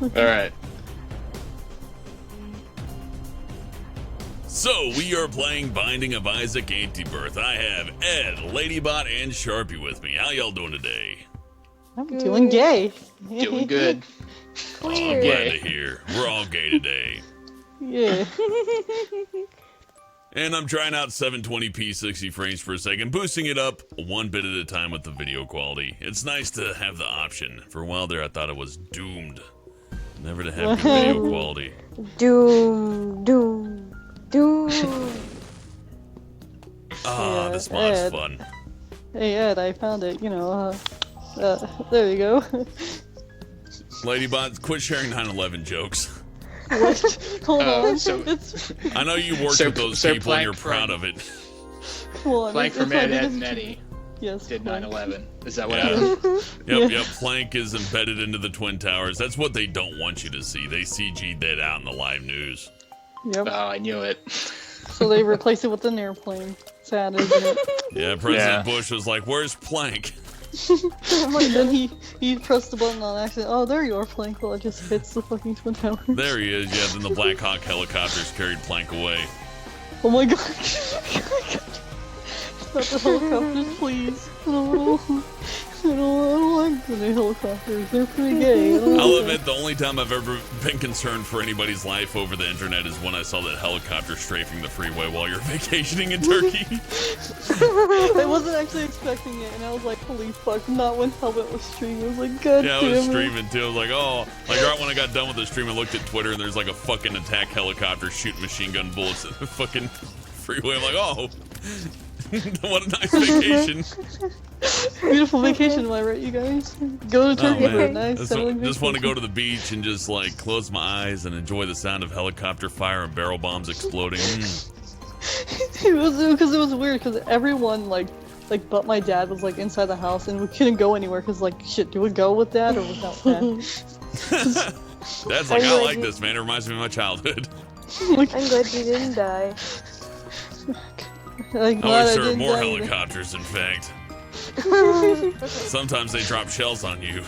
Alright. So, we are playing Binding of Isaac Antibirth. I have Ed, Ladybot, and Sharpie with me. How y'all doing today? I'm doing gay. Doing good. Oh, I'm glad to hear. We're all gay today. Yeah. And I'm trying out 720p 60 frames per second, boosting it up one bit at a time with the video quality. It's nice to have the option. For a while there, I thought it was doomed. Never to have good video quality. Doom. Ah, this mod's Ed. fun. Hey Ed, I found it. You know, there you go. Ladybot, quit sharing 9/11 jokes. What? Hold on. so- It's, I know you worked So- with those so people and you're Plank proud of it. come on. Plank from it's Ed, like- Ed, and Eddie Yes. did Plank. 9/11. Is that what Yeah. happened? Yep. Plank is embedded into the Twin Towers. That's what they don't want you to see. They CG'd that out in the live news. Yep. Oh, I knew it. So they replaced it with an airplane. Sad, isn't it? Yeah, President Yeah. Bush was like, "Where's Plank?" And then he pressed the button on accident. Oh, there you are, Plank. Well, it just hits the fucking Twin Towers. There he is. Yeah, then the Black Hawk helicopters carried Plank away. Oh my god. Not the helicopters, please. No. I don't like the helicopters. They're pretty gay. I'll admit, the only time I've ever been concerned for anybody's life over the internet is when I saw that helicopter strafing the freeway while you're vacationing in Turkey. I wasn't actually expecting it, and I was like, holy fuck, not when Helmet was streaming. I was like, god Yeah, I damn was it. streaming too. I was like, oh, like right when I got done with the stream, I looked at Twitter and there's like a fucking attack helicopter shooting machine gun bullets at the fucking freeway. I'm like, oh, what a nice vacation. Beautiful vacation, am I right, you guys? Go to Turkey for a man. nice Just settling want to vacation. go to the beach and just like close my eyes and enjoy the sound of helicopter fire and barrel bombs exploding. It was because it was weird because everyone like but my dad was like inside the house and we couldn't go anywhere because like shit, do we go with dad or without dad? Dad's like, I like this, man. It reminds me of my childhood. I'm glad you didn't die. Like, I glad wish I there were didn't more die either. helicopters, in fact. Sometimes they drop shells on you.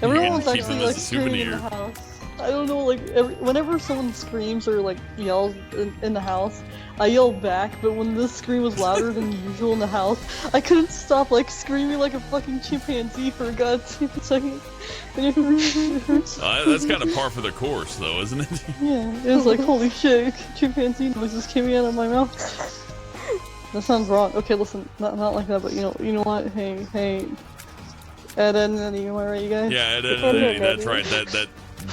Everyone You was can keep actually them as like a screaming in the souvenir. house. I don't know, like whenever someone screams or like yells in the house, I yell back. But when this scream was louder than usual in the house, I couldn't stop like screaming like a fucking chimpanzee for God's second. And it hurts. That's kind of par for the course, though, isn't it? Yeah, it was like holy shit, chimpanzee noises came out of my mouth. That sounds wrong. Okay, listen, not like that, but you know what? Hey, Ed, and Eddie, am I right, you guys? Yeah, Eddie, that's right.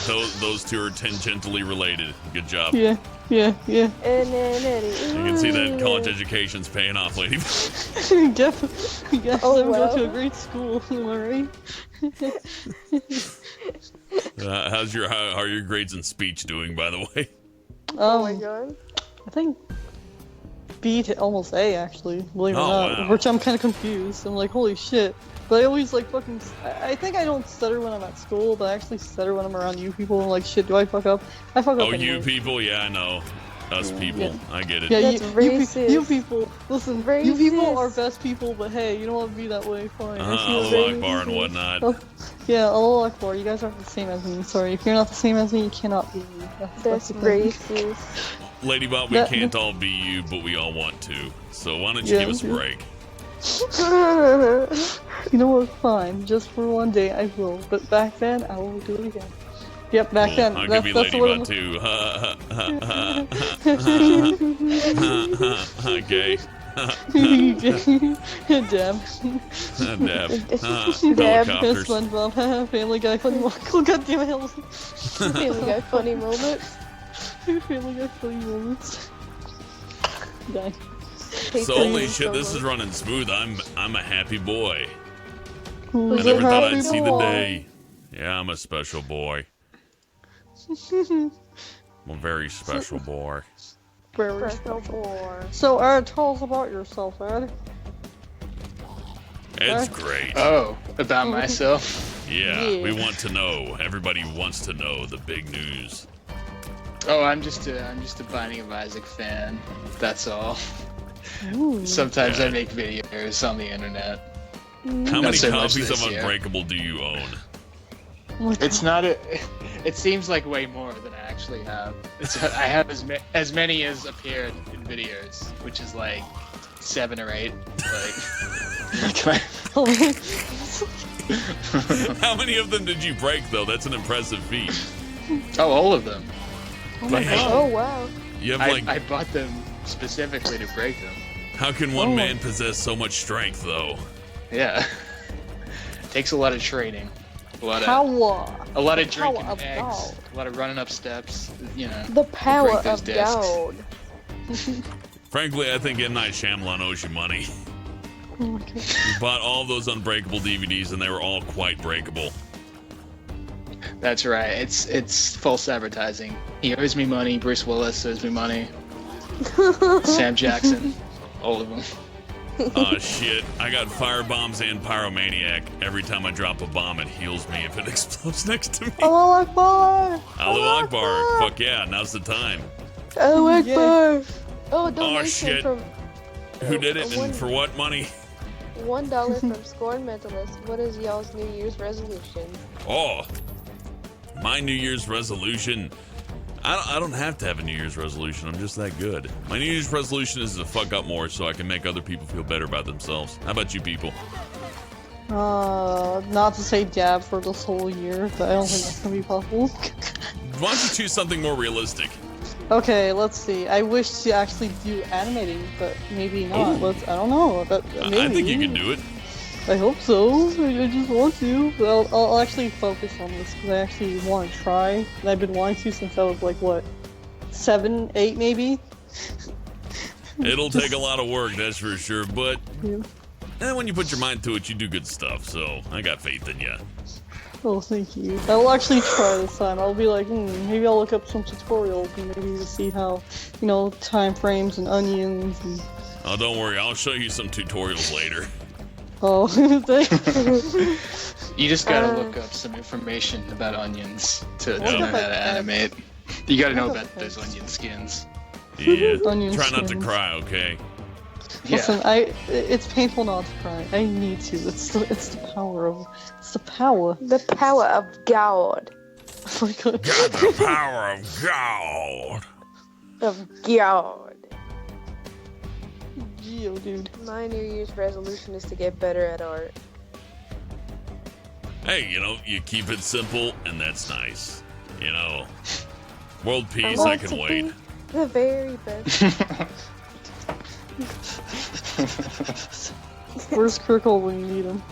Those two are tangentially related. Good job. Yeah. And then Eddie. You can see that college education's paying off, lady. Definitely. You guys Oh, go to a wow. great school, am I right? How are your grades in speech doing, by the way? Oh my god. I think B to almost A, actually, believe it or Oh, not. wow. Which I'm kind of confused. I'm like, holy shit. But I always like fucking. I think I don't stutter when I'm at school, but I actually stutter when I'm around you people. I'm like, shit, do I fuck up? I fuck up. Oh, you anyway. people? Yeah, I know. Us people. Yeah. I get it. Yeah, That's racist. you people. Listen, you people Racist. are best people, but hey, you don't want to be that way. Fine. I see Allah what- Akbar and whatnot. Oh, yeah, Allah Akbar. You guys aren't the same as me. Sorry, if you're not the same as me, you cannot be me. That's the thing. racist. Ladybot, we can't all be you, but we all want to. So why don't you Yeah, give us a yeah. break? You know what? Fine. Just for one day, I will. But back then, I will do it again. Yep, back then. I'll That's, give you that's the word. Ladybot too. Gay. Dab. Dab. Dab. Helicopters. SpongeBob. Family Guy. Funny Michael. God damn it. Family Guy funny moments. Family Guy. Funny moments. Die. So holy shit, this is running smooth. I'm a happy boy. I Who's never a thought happy I'd see the boy? day. Yeah, I'm a special boy. I'm a very special boy. Very Special boy. So, Ed, tell us about yourself, Ed. Ed's great. Oh, about myself? Yeah, Yeah. we want to know. Everybody wants to know the big news. Oh, I'm just a Binding of Isaac fan. That's all. Ooh. Sometimes Yeah. I make videos on the internet. How many so much copies of this year. Unbreakable do you own? Oh my It's God. not a. It seems like way more than I actually have. I have as many as appeared in videos, which is like 7 or 8. Like, How many of them did you break, though? That's an impressive feat. oh, all of them. Oh my Damn. god. Oh wow. You have like. I bought them specifically to break them. How can one man possess so much strength, though? Yeah. Takes a lot of training. A lot of drinking of eggs. God. A lot of running up steps. You know. The power break those of discs. God. Frankly, I think M. Night Shyamalan owes you money. Oh my god. You bought all those Unbreakable DVDs, and they were all quite breakable. That's right. It's false advertising. He owes me money. Bruce Willis owes me money. Sam Jackson. All of them. Oh shit, I got firebombs and pyromaniac. Every time I drop a bomb, it heals me if it explodes next to me. Allah Akbar! Allahu Akbar. Fuck yeah, now's the time. Oh Yeah. Akbar. Oh, donation shit. from Who did it and for what money? $1 from Scorn Mentalist. What is y'all's New Year's resolution? Oh, my New Year's resolution. I don't have to have a New Year's resolution. I'm just that good. My New Year's resolution is to fuck up more so I can make other people feel better about themselves. How about you people? Not to say dab for this whole year, but I don't think that's gonna be possible. Why don't you choose something more realistic? Okay, let's see. I wish to actually do animating, but maybe not. I don't know. Maybe. I think you can do it. I hope so. I just want to. But I'll actually focus on this because I actually want to try. And I've been wanting to since I was like, what, 7, 8 maybe? It'll take a lot of work, that's for sure, but Yeah. when you put your mind to it, you do good stuff, so I got faith in you. Oh, thank you. I will actually try this time. I'll be like, maybe I'll look up some tutorials and maybe to see how, time frames and onions and... Oh, don't worry, I'll show you some tutorials later. Oh, thank you. You just gotta look up some information about onions to Look know up how to like animate. You gotta know Look up about those onion skins. Yeah, Onion try not to skins. cry, okay? Yeah. Listen, it's painful not to cry. I need to. It's the power of... It's the power. The power of God. Oh my god. Got the power of God! Of God. Yo, dude. My New Year's resolution is to get better at art. Hey, you keep it simple, and that's nice. World peace, I want can to wait. be the very best. Where's Kirkle when you need him?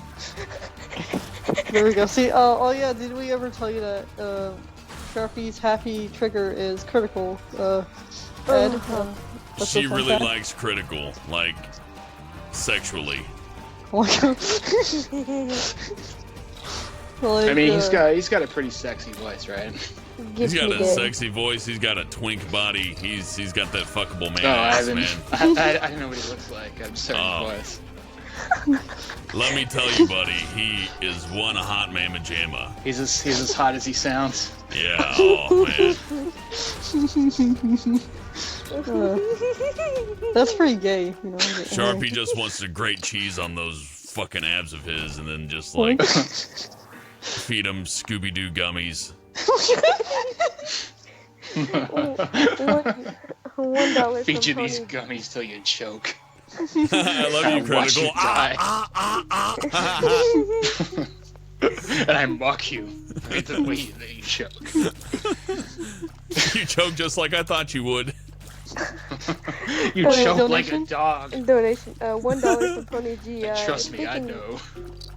There we go. See, oh yeah, did we ever tell you that Sharpie's happy trigger is critical? Ed, that's She a fun really fact. likes critical, like, sexually. Oh my god. Like, I mean, he's got a pretty sexy voice, right? He's got a dick. sexy voice, he's got a twink body, he's got that fuckable man Oh, I ass, haven't. man. I don't know what he looks like. I'm certain Oh. voice. Let me tell you, buddy, he is one hot mamma jamma. He's as hot as he sounds. Yeah, oh man. that's pretty gay, Sharpie just wants to grate cheese on those fucking abs of his and then just like feed him Scooby-Doo gummies. $1 Feed you from these Tony. gummies till you choke. I love you, Watch critical. you die. And I mock you with the way that you choke. You choke just like I thought you would. You Okay, choke like a donation? dog. Donation. $1 from Pony G. And trust me, I know.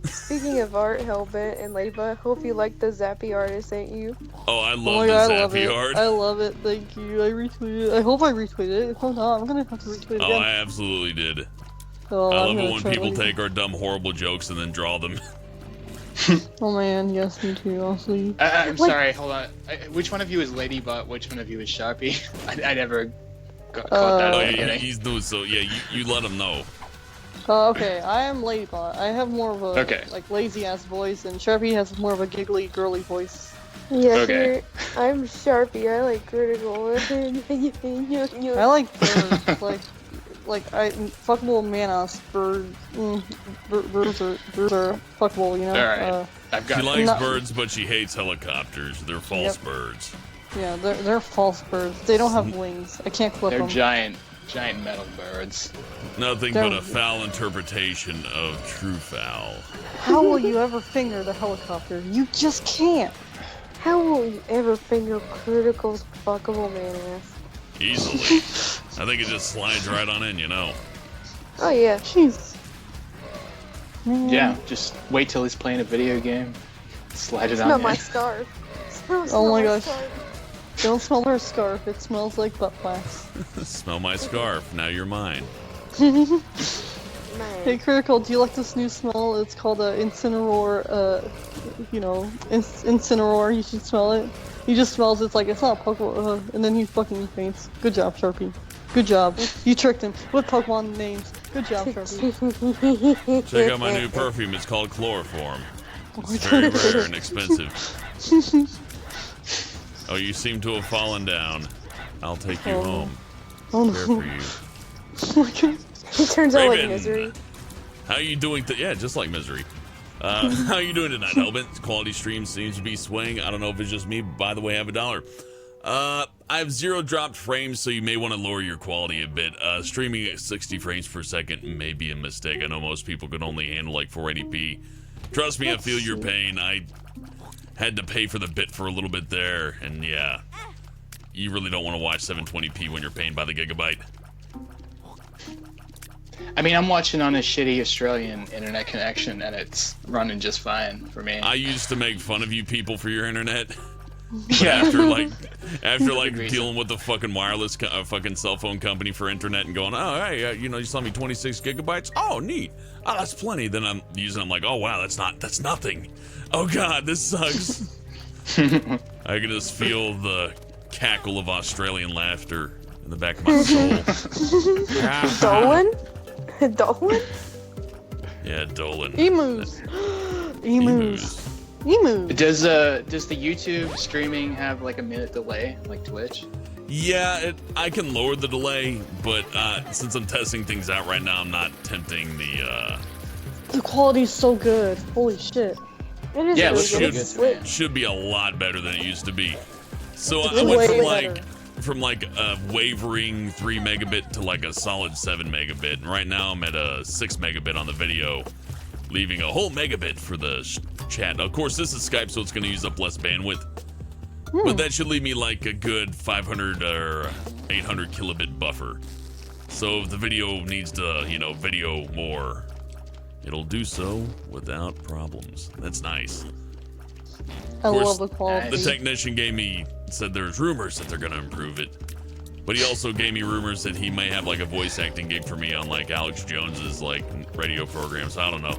Speaking of art, Hellbent and Ladybug, hope you like the Zappy art I sent you. Oh, I Oh love my the god, I love Zappy it. art. I love it. Thank you. I retweeted it. I hope I retweeted it. Hold on, I'm gonna have to retweet it Oh, again. I absolutely did. Oh, I I'm love gonna it when try people later. take our dumb, horrible jokes and then draw them. Oh man, yes, me too, honestly. I'm sorry, hold on. Which one of you is Ladybot? Which one of you is Sharpie? I never caught that Oh, at the yeah, beginning. he's new, so yeah, you let him know. Okay, I am Ladybot. I have more of a lazy ass voice, and Sharpie has more of a giggly, girly voice. Yeah, Okay. here, I'm Sharpie. I like critical. I like birds, like I fuckable manas bird. birds are fuckable, you know? Alright. I've got She it. likes birds, but she hates helicopters. They're false Yep. birds. Yeah, they're false birds. They don't have wings. I can't clip They're them. giant metal birds. Nothing They're- but a foul interpretation of true foul. How will you ever finger the helicopter? You just can't. How will you ever finger Critical's fuckable man ass? Easily. I think it just slides right on in, you know. Oh yeah. Jeez. Man. Yeah, just wait till he's playing a video game. Slide it Smell on my in. scarf. Oh my gosh. Don't smell her scarf. It smells like butt wax. Smell my scarf. Now you're mine. Man. Hey, Critical, do you like this new smell? It's called Incineroar, Incineroar. You should smell it. He just smells it's like, it's not Pokemon, and then he fucking faints. Good job, Sharpie. Good job. You tricked him with Pokemon names. Good job, Sharpie. Check out my new perfume. It's called Chloroform. It's very rare and expensive. Oh, you seem to have fallen down. I'll take you Oh. home. Oh Care no. for you. Oh my god. He turns out like Raven, Misery. How you doing? Yeah, just like Misery. How you doing tonight, Hellbent? Quality stream seems to be swaying. I don't know if it's just me. By the way, I have $1. I have 0 dropped frames, so you may want to lower your quality a bit. Streaming at 60 frames per second may be a mistake. I know most people can only handle like 480p. Trust me, I feel your pain. I had to pay for the bit for a little bit there, and yeah, you really don't want to watch 720p when you're paying by the gigabyte. I mean, I'm watching on a shitty Australian internet connection, and it's running just fine for me. I used to make fun of you people for your internet. Yeah. After like Reason. dealing with the fucking wireless fucking cell phone company for internet and going, oh hey, you saw me 26 gigabytes. Oh neat. Oh, that's plenty. Then I'm like, oh wow, that's nothing. Oh god, this sucks. I can just feel the cackle of Australian laughter in the back of my soul. Dolan? Dolan? Yeah, Dolan. Emus. Emus. Emus. Does the YouTube streaming have like a minute delay, like Twitch? Yeah, I can lower the delay, but since I'm testing things out right now, I'm not tempting the. The quality's so good. Holy shit. It is Yeah, really it's good. really It's good, man. slick. Should be a lot better than it used to be. So It's I went way from like a wavering 3 megabit to like a solid 7 megabit. And right now I'm at a 6 megabit on the video, leaving a whole megabit for the chat. Of course, this is Skype, so it's going to use up less bandwidth. But that should leave me like a good 500 or 800 kilobit buffer. So if the video needs to, video more, it'll do so without problems. That's nice. I course, love the quality. The technician said there's rumors that they're gonna improve it, but he also gave me rumors that he may have like a voice acting gig for me on like Alex Jones's like radio programs. I don't know.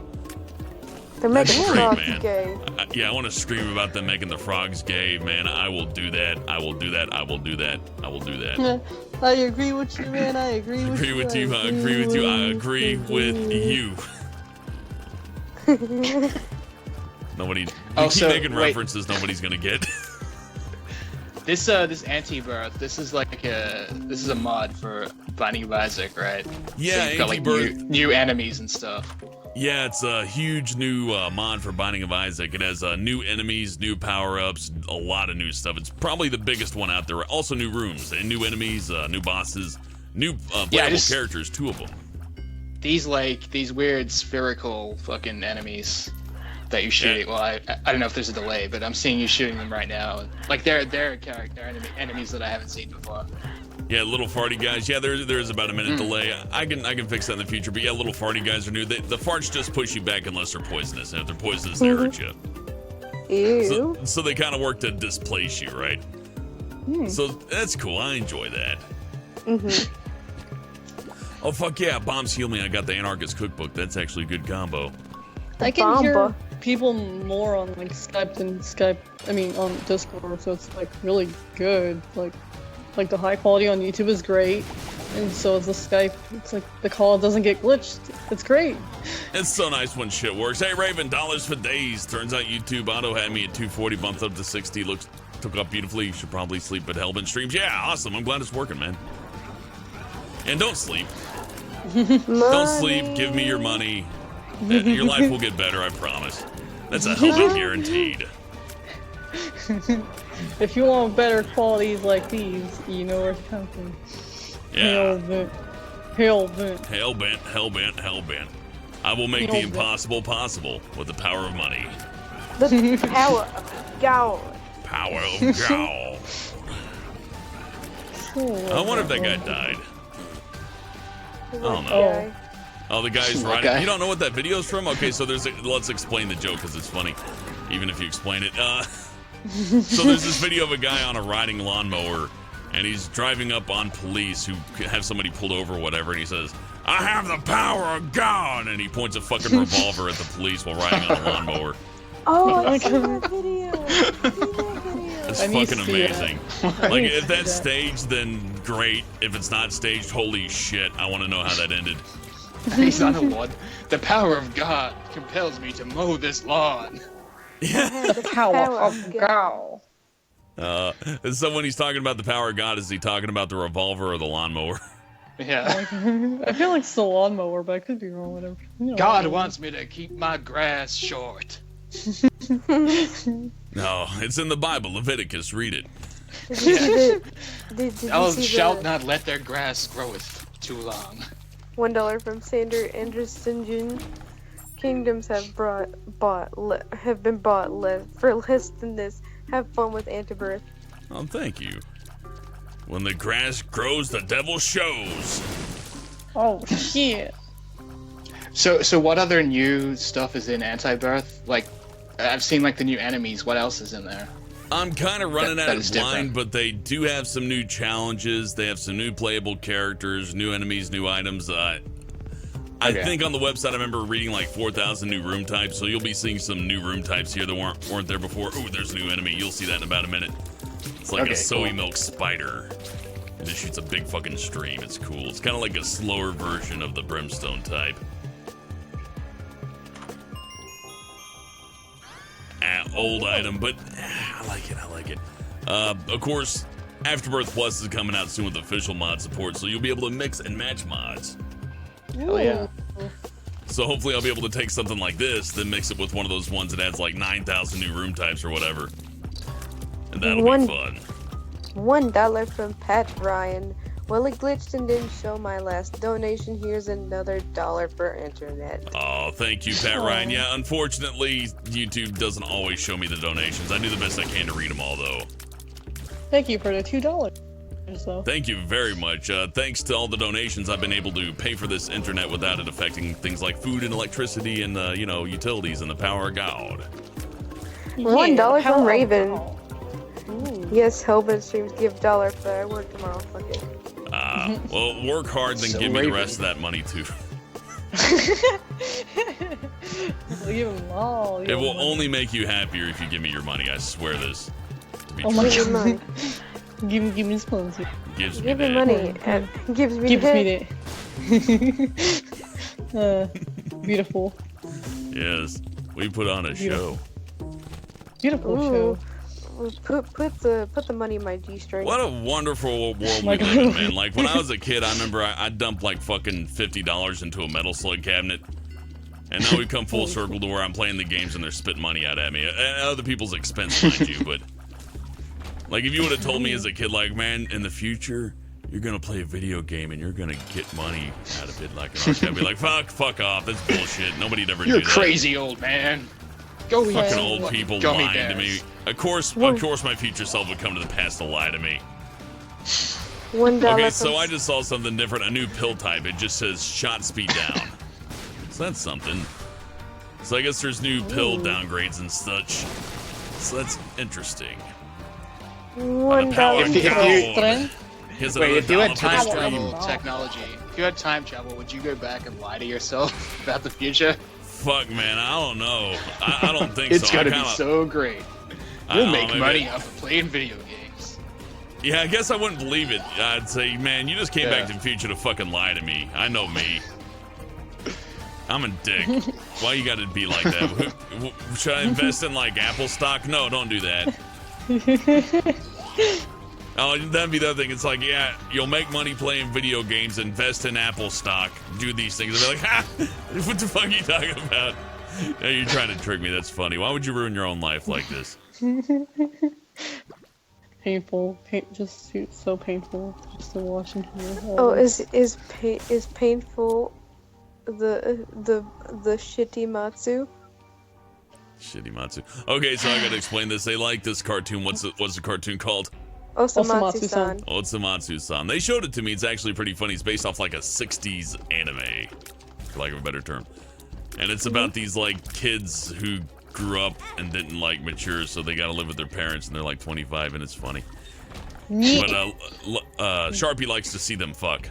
They're making That'd be great, frogs man. gay. Yeah, I want to scream about them making the frogs gay, man. I will do that. I will do that. I will do that. I will do that. Yeah, I agree with you, man. I agree with you. I agree with you. I agree with you. Nobody. Oh, You keep so, making wait. references nobody's gonna get. This Antibirth, this is a mod for Binding of Isaac, right? Yeah, so you've got like Antibirth. new enemies and stuff. Yeah, it's a huge new mod for Binding of Isaac. It has new enemies, new power-ups, a lot of new stuff. It's probably the biggest one out there. Also new rooms and new enemies, new bosses, new playable characters, 2 of them. These weird spherical fucking enemies that you shoot. Yeah. Well, I don't know if there's a delay, but I'm seeing you shooting them right now. Like they're enemies that I haven't seen before. Yeah, little farty guys. Yeah, there is about a minute delay. I can fix that in the future. But yeah, little farty guys are new. The farts just push you back unless they're poisonous. And if they're poisonous, they hurt you. Ew. So they kind of work to displace you, right? So that's cool. I enjoy that. Oh, fuck yeah. Bombs heal me. I got the Anarchist Cookbook. That's actually a good combo. I can hear Bamba. people more on like Skype than on Discord, so it's like really good. Like the high quality on YouTube is great, and so is the Skype. It's like the call doesn't get glitched. It's great. It's so nice when shit works. Hey, Raven, dollars for days. Turns out YouTube auto had me at 240, bumped up to 60. Took up beautifully. You should probably sleep at Hellbent streams. Yeah, awesome. I'm glad it's working, man. And don't sleep. Don't sleep. Give me your money. Your life will get better, I promise. That's a Hellbent guaranteed. If you want better qualities like these, you know where to come from. Yeah. Hellbent. Hellbent. I will make the impossible possible with the power of money. The power of God. Power of God. I wonder if that guy died. I don't know. Oh, the guy's riding. Okay. You don't know what that video's from? Okay, so let's explain the joke because it's funny, even if you explain it. So there's this video of a guy on a riding lawnmower, and he's driving up on police who have somebody pulled over or whatever, and he says, "I have the power of God," and he points a fucking revolver at the police while riding on a lawnmower. Oh, I saw that video. It's fucking amazing. Like, if that's staged, then great. If it's not staged, holy shit, I want to know how that ended. He's on the lawn. The power of God compels me to mow this lawn. The power of God. So when he's talking about the power of God, is he talking about the revolver or the lawnmower? Yeah. I feel like it's the lawnmower, but I could be wrong. Whatever. You know, God wants me to keep my grass short. No, it's in the Bible, Leviticus. Read it. Did you see did you Thou see shalt the not let their grass groweth too long. $1 from Sander Anderson Jr.? Kingdoms have been bought for less than this. Have fun with Antibirth. Oh, thank you. When the grass grows, the devil shows. Oh shit. So what other new stuff is in Antibirth? Like, I've seen like the new enemies. What else is in there? I'm kind of running That out of is line, different. but they do have some new challenges. They have some new playable characters, new enemies, new items. I think on the website I remember reading like 4,000 new room types, so you'll be seeing some new room types here that weren't there before. Ooh, there's a new enemy. You'll see that in about a minute. It's like a soy milk spider. It just shoots a big fucking stream. It's cool. It's kind of like a slower version of the brimstone type. Old item, but I like it. Of course, Afterbirth Plus is coming out soon with official mod support, so you'll be able to mix and match mods. Oh yeah. So hopefully I'll be able to take something like this, then mix it with one of those ones that adds like 9,000 new room types or whatever. And that'll be fun. $1 from Pat Ryan. Well, it glitched and didn't show my last donation. Here's another $1 for internet. Oh, thank you, Pat Ryan. Yeah, unfortunately, YouTube doesn't always show me the donations. I do the best I can to read them all, though. Thank you for the $2. So. Thank you very much. Thanks to all the donations, I've been able to pay for this internet without it affecting things like food and electricity and, utilities and the power of God. $1 from Raven. Ooh. Yes, Hellbent streams give $1, but I work tomorrow. Fuck it. Well, work hard, then So give me the Raven. rest of that money, too. Leave them all. It will only make you happier if you give me your money. I swear this. To be Oh true. my Give me money. Give me sponsor. Gives me Give me that. money. And gives me that. Beautiful. Yes, we put on a show. Beautiful Ooh. show. Put the money in my G-string. What a wonderful world we my live in, God. man. Like, when I was a kid, I remember I dumped like fucking $50 into a metal slug cabinet. And now we've come full circle to where I'm playing the games and they're spitting money out at me. At other people's expense, mind you, but... Like, if you would have told me as a kid, like, man, in the future, you're gonna play a video game and you're gonna get money out of it, like, I'd be like, fuck off, that's bullshit. Nobody'd ever You're do that. crazy, old man. Go eat Fucking some old people gummy lying to bears. me. Of course, my future self would come to the past to lie to me. $1 Okay, from so I just saw something different, a new pill type. It just says shot speed down. So that's something. So I guess there's new pill downgrades and such. So that's interesting. $1 If you- God. Here's Wait, another if you had dollar for the time stream. travel technology, if you had time travel, would you go back and lie to yourself about the future? Fuck, man, I don't know. I don't think It's so. gonna I be kinda- so great. I We'll don't make know, money maybe- off of playing video games. Yeah, I guess I wouldn't believe it. I'd say, man, you just came back Yeah. to the future to fucking lie to me. I know me. I'm a dick. Why you gotta be like that? Should I invest in like Apple stock? No, don't do that. Oh, that'd be the other thing. It's like, yeah, you'll make money playing video games, invest in Apple stock, do these things. And they're like, ha! What the fuck are you talking about? Yeah, you're trying to trick me. That's funny. Why would you ruin your own life like this? Painful. Just so painful. Just to watch and hear. Oh, is painful the shitty Matsu? Shitty Matsu. Okay, so I gotta explain this. They like this cartoon. What's the cartoon called? Osamatsu-san. Otsumatsu-san. They showed it to me. It's actually pretty funny. It's based off like a 60s anime, for lack of a better term. And it's about these like kids who grew up and didn't like mature, so they gotta live with their parents, and they're like 25, and it's funny. But Sharpie likes to see them fuck.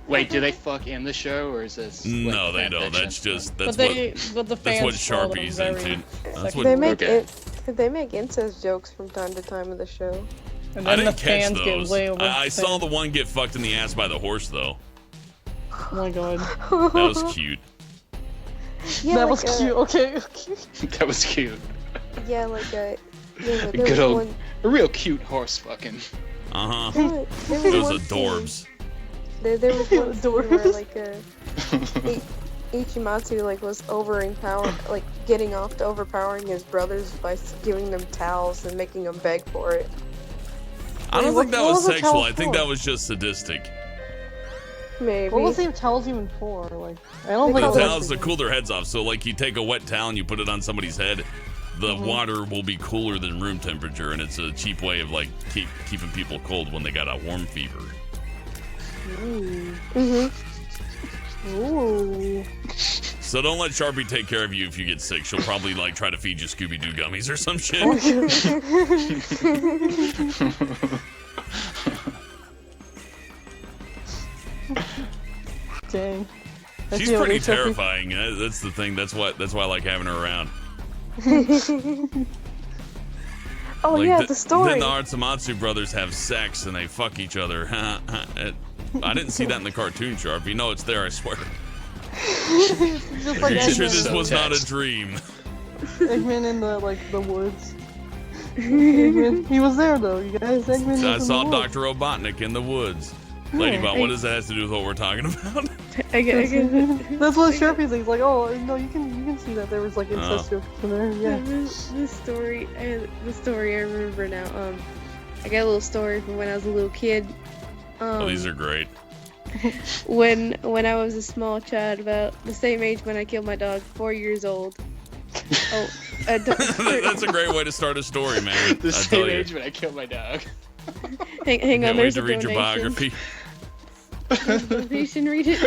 Wait, do they fuck in the show, or is this? Like, No, they don't. fiction? That's but the fans what call them Sharpie's very into. That's sexy. what. They make incest jokes from time to time in the show. And I then the didn't catch fans get those. way over. I saw the one get fucked in the ass by the horse, though. Oh my god. That was cute. Yeah, That like, was cute. Okay. That was cute. Yeah, like there Good was old, one. a real cute horse fucking. Uh huh. There was Those one adorbs. scene- There was one scene where Adorbs. like Ichimatsu like was getting off to overpowering his brothers by giving them towels and making them beg for it. I don't Wait, think that what was was the sexual. towel I think for? that was just sadistic. Maybe. What was the towels even for? Like, I don't They think The call towels to cool their heads off. So, like, you take a wet towel and you put it on somebody's head, the water will be cooler than room temperature, and it's a cheap way of like keeping people cold when they got a warm fever. Ooh. Mm-hmm. Ooh. So don't let Sharpie take care of you if you get sick. She'll probably like try to feed you Scooby-Doo gummies or some shit. Dang. She's pretty terrifying. That's the thing. That's why I like having her around. Oh Like, yeah, the story. Then the Artsumatsu brothers have sex and they fuck each other. I didn't see that in the cartoon, Sharpie. No, it's there, I swear. Just Are like you sure Eggman, this was not a text. dream? Eggman in the woods. Eggman, he was there though, you guys. Eggman I was saw in the woods. Dr. Robotnik in the woods. Ladybot, what does that have to do with what we're talking about? I get That's what Sharpie thinks. Like, oh no, you can see that there was like incest jokes in there. Yeah. The story I remember now. I got a little story from when I was a little kid. Oh, these are great. When I was a small child, about the same age when I killed my dog, 4 years old. Oh, That's a great way to start a story, man. The I same tell you. age when I killed my dog. hang Can't on, wait there's to a read your donation. biography. Donation, read it.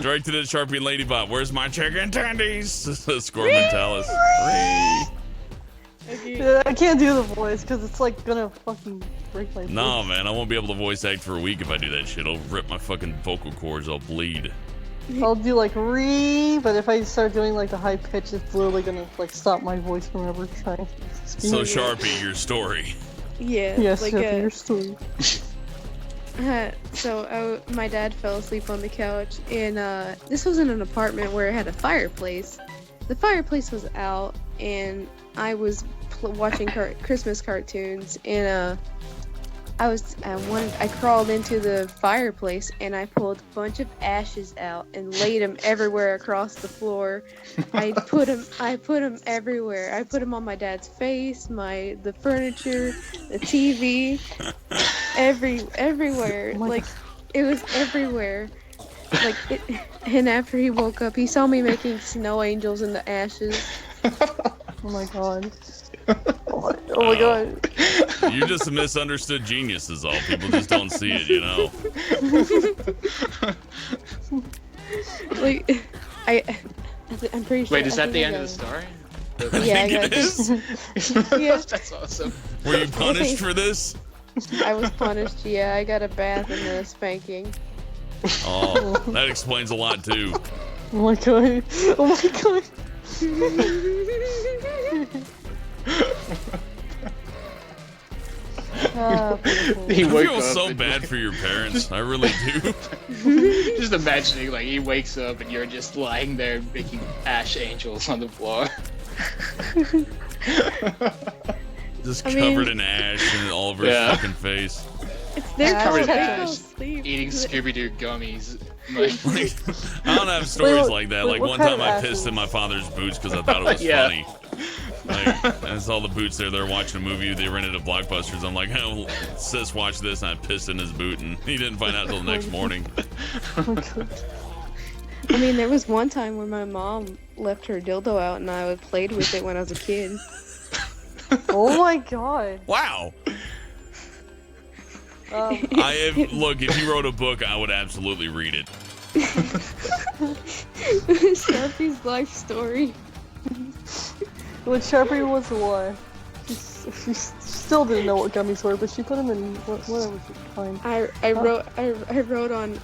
Directed at Sharpie and Ladybot. Where's my chicken tendies? Scormentalis. Okay. Yeah, I can't do the voice because it's like gonna fucking break my No, voice. man, I won't be able to voice act for a week if I do that shit. I'll rip my fucking vocal cords. I'll bleed. I'll do like but if I start doing like the high pitch, it's literally gonna like stop my voice from ever trying to speak. So Sharpie, your story. Yeah. Yes, like Sharpie, your story. My dad fell asleep on the couch, and this was in an apartment where it had a fireplace. The fireplace was out, and I was watching Christmas cartoons, and I crawled into the fireplace, and I pulled a bunch of ashes out and laid them everywhere across the floor. I put them everywhere. I put them on my dad's face, the furniture, the TV, everywhere. Oh my Like God. it was everywhere. And after he woke up, he saw me making snow angels in the ashes. Oh my god. Oh my god. You're just a misunderstood genius is all. People just don't see it, you know? Like, I'm pretty sure. Wait, is I that think the I end got of the story? Yeah, I think got it is. Yeah. That's awesome. Were you punished for this? I was punished. Yeah, I got a bath and a spanking. Oh, that explains a lot too. Oh my god. Oh my god. Ah, beautiful. He I woke feel up so and- bad for your parents. I really do. Just imagining, like, he wakes up and you're just lying there making ash angels on the floor. Just I covered mean- in ash and all over Yeah. his fucking face. It's their Covered in fault. I ash, fell asleep. eating Scooby-Doo gummies. Like, Like, I don't have stories like that. wait, Like what one kind time of I ashes? pissed in my father's boots because I thought it was Yeah. funny. Like, I saw the boots there. They're watching a movie they rented at Blockbusters. I'm like, oh, sis, watch this. And I pissed in his boot, and he didn't find out till the next morning. I mean, there was one time when my mom left her dildo out and I played with it when I was a kid. Oh my god. Wow. Look, if you wrote a book, I would absolutely read it. Sharpie's life story. When Sharpie was alive, she still didn't know what gummies were, but she put them in whatever she could find. I wrote on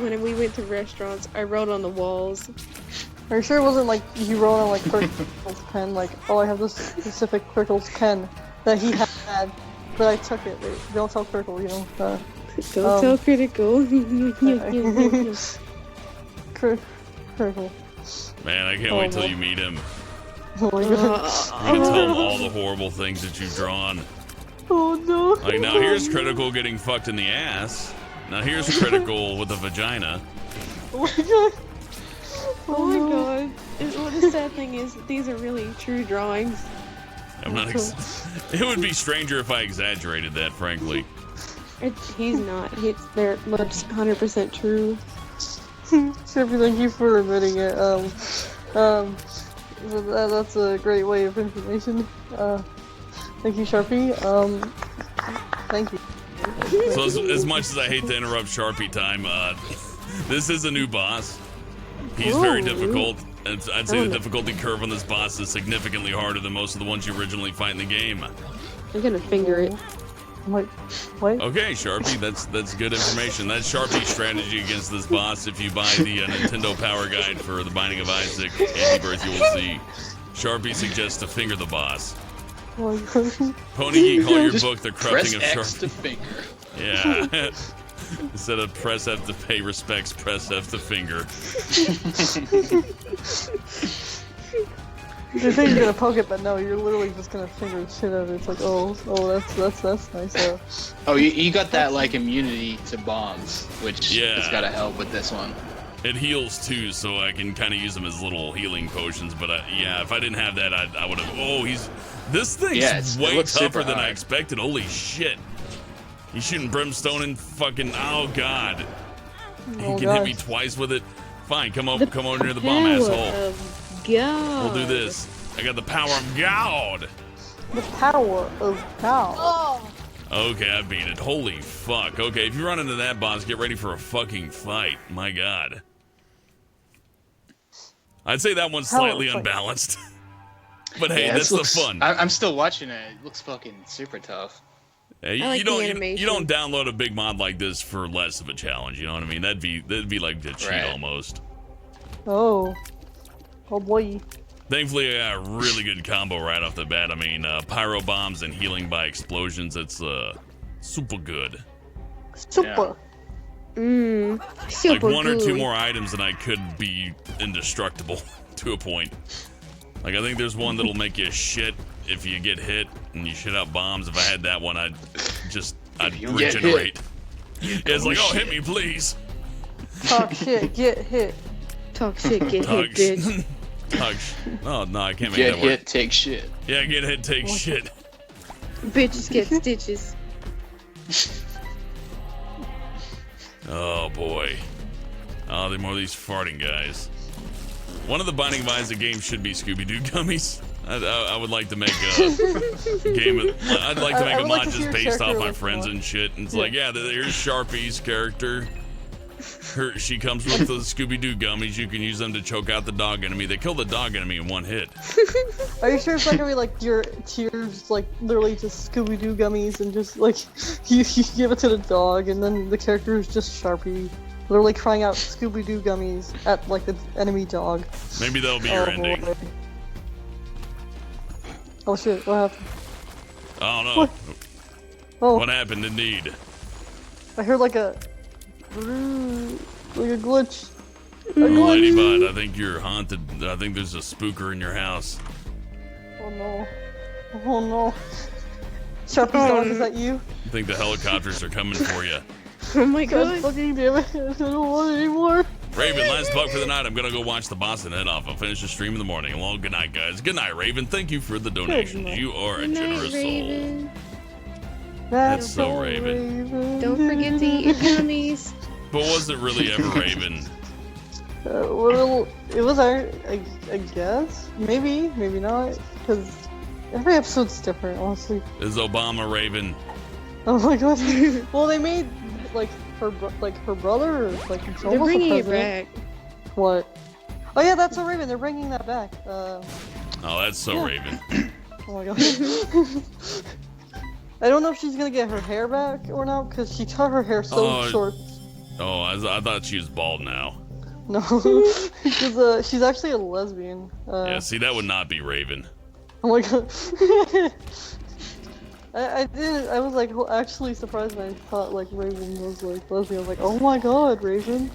when we went to restaurants. I wrote on the walls. Are you sure it wasn't like you wrote on like Crickle's pen? Like, oh, I have this specific Crickle's pen that he had, but I took it. Don't tell Crickle, you know. Don't tell critical. Crickle. Man, I can't wait till you meet him. Oh my god. You're gonna tell him all the horrible things that you've drawn. Oh no. Like, now here's Critical getting fucked in the ass. Now here's Critical with a vagina. Oh my god. Oh my god. Well, the sad thing is, these are really true drawings. I'm not. It would be stranger if I exaggerated that, frankly. He's not. They're 100% true. Sharpie, thank you for admitting it. So that's a great way of information. Thank you, Sharpie. Thank you. So as much as I hate to interrupt Sharpie time, this is a new boss. He's very difficult. I'd say the difficulty curve on this boss is significantly harder than most of the ones you originally fight in the game. I'm gonna finger it. I'm like, what? Okay, Sharpie, that's good information. That's Sharpie's strategy against this boss. If you buy the Nintendo Power Guide for The Binding of Isaac, Antibirth, you will see Sharpie suggests to finger the boss. Oh my god. Pony Geek, call your just book The press Corrupting of X Sharpie. to finger. Yeah. Instead of press F to pay respects, press F to finger. You think you're gonna poke it, but no, you're literally just gonna finger the shit out of it. It's like, oh, that's nice. Oh, you got that like immunity to bombs, which Yeah. has gotta help with this one. It heals too, so I can kind of use them as little healing potions. But yeah, if I didn't have that, I would have. Oh, this thing's Yeah, it way looks super tougher than I hard. expected. Holy shit! He's shooting brimstone and fucking. Oh god! He Oh can hit me gosh. twice with it. Fine, come over near the bomb, asshole. God. We'll do this. I got the power of God. The power of God. Okay, I beat it. Holy fuck. Okay, if you run into that boss, get ready for a fucking fight. My god. I'd say that one's Hell, slightly it's like- unbalanced. But hey, Yeah, that's this the fun. I'm still watching it. It looks fucking super tough. Hey, I like you the don't animation. you don't download a big mod like this for less of a challenge, you know what I mean? That'd be like the cheat Right. almost. Oh boy. Thankfully, I got a really good combo right off the bat. I mean, pyro bombs and healing by explosions. It's super good. Super. Super Like one or two good. more items and I could be indestructible to a point. Like I think there's one that'll make you shit if you get hit and you shit out bombs. If I had that one, I'd you get regenerate. Yeah, it's like, oh, hit me, please. Talk shit, get hit. Talk shit, get Talk hit, bitch. sh- Talk sh- Oh no, I can't make Get that work. hit, take shit. Yeah, get hit, take shit. Bitches get stitches. Oh boy. Oh, there are more of these farting guys. One of the Binding of Isaac games should be Scooby-Doo gummies. I would like to make a game. I'd like to make I a would mod like to see just your based off character my look friends more. and shit. And it's like, yeah, here's Sharpie's character. She comes with the Scooby-Doo gummies. You can use them to choke out the dog enemy. They kill the dog enemy in one hit. Are you sure it's not gonna be like your tears, like literally just Scooby-Doo gummies, and just like you give it to the dog, and then the character is just Sharpie, literally crying out Scooby-Doo gummies at like the enemy dog. Maybe that'll be your ending. boy. Oh shit! What happened? I don't know. What? Oh, What happened indeed? I heard like a glitch. Ladybud, I think you're haunted. I think there's a spooker in your house. Oh no. Oh no. Sharpie's dog, is that you? I think the helicopters are coming for you. Oh my God god. fucking damn it. I don't want it anymore. Raven, last buck for the night. I'm gonna go watch the boss and head off. I'll finish the stream in the morning. Well, good night, guys. Good night, Raven. Thank you for the donation. night. You are a Good night, generous soul. Raven. That's so Raven. Don't forget to eat your gummies. But was it really ever Raven? Well, it was our, I guess. Maybe not. Because every episode's different, honestly. Is Obama Raven? Oh my god. Well, they made, like, her brother, or, like, it's They're almost bringing a it president. back. What? Oh yeah, that's so Raven. They're bringing that back. Oh, that's so Yeah. Raven. Oh my god. I don't know if she's gonna get her hair back or not, because she cut her hair so short. Oh, I thought she was bald now. No, because she's actually a lesbian. Yeah, see, that would not be Raven. Oh my god. I was like actually surprised when I thought like Raven was like lesbian. I was like, oh my god, Raven.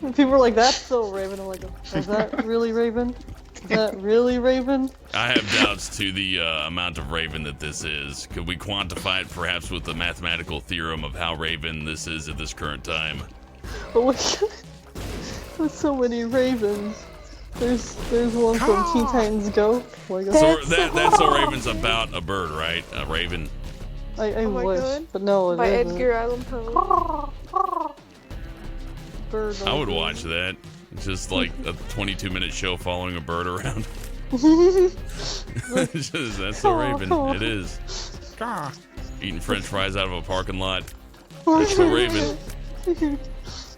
And people were like, that's so Raven. I'm like, is that really Raven? Is that really Raven? I have doubts to the amount of Raven that this is. Could we quantify it perhaps with the mathematical theorem of how Raven this is at this current time? Oh my god. There's so many Ravens. There's one from Teen Titans Go. Oh my god. So that's so Raven's about a bird, right? A raven. I Oh my wish, god. but no, it By isn't. Edgar Allan Poe. Bird I would watch that. It's just like a 22-minute show following a bird around. It's just, that's so Raven. It is. Eating French fries out of a parking lot. That's so Raven.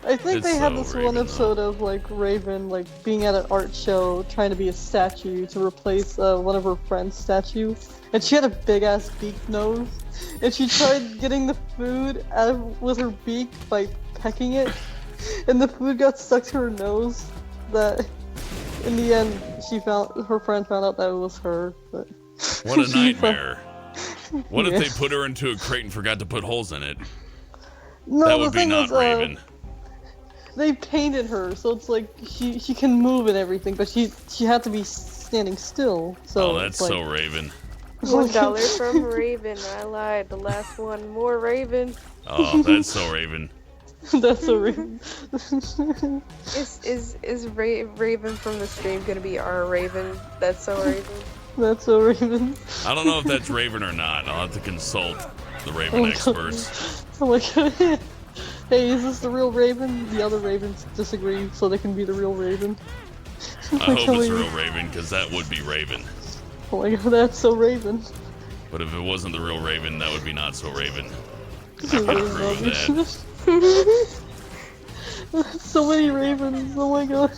I think It's they had so this Raven, one though. episode of like Raven like being at an art show trying to be a statue to replace one of her friend's statue, and she had a big ass beak nose, and she tried getting the food out of with her beak by pecking it, and the food got stuck to her nose. That in the end her friend found out that it was her. But What a nightmare. What if Yeah. they put her into a crate and forgot to put holes in it? No, That the would be thing not is, Raven. they painted her, so it's like she can move and everything, but she had to be standing still. So Oh, that's it's like, so Raven. $1 from Raven. I lied. The last one. More Raven. Oh, that's so Raven. That's so Raven. Is Raven from the stream gonna be our Raven? That's so Raven. That's so Raven. I don't know if that's Raven or not. I'll have to consult the Raven Oh my experts. God. Oh my god. Hey, is this the real Raven? The other Ravens disagree, so they can be the real Raven. I hope it's Oh real Raven, because that would be Raven. my god, that's so Raven. But if it wasn't the real Raven, that would be not so Raven. I would approve that. So many Ravens, oh my god.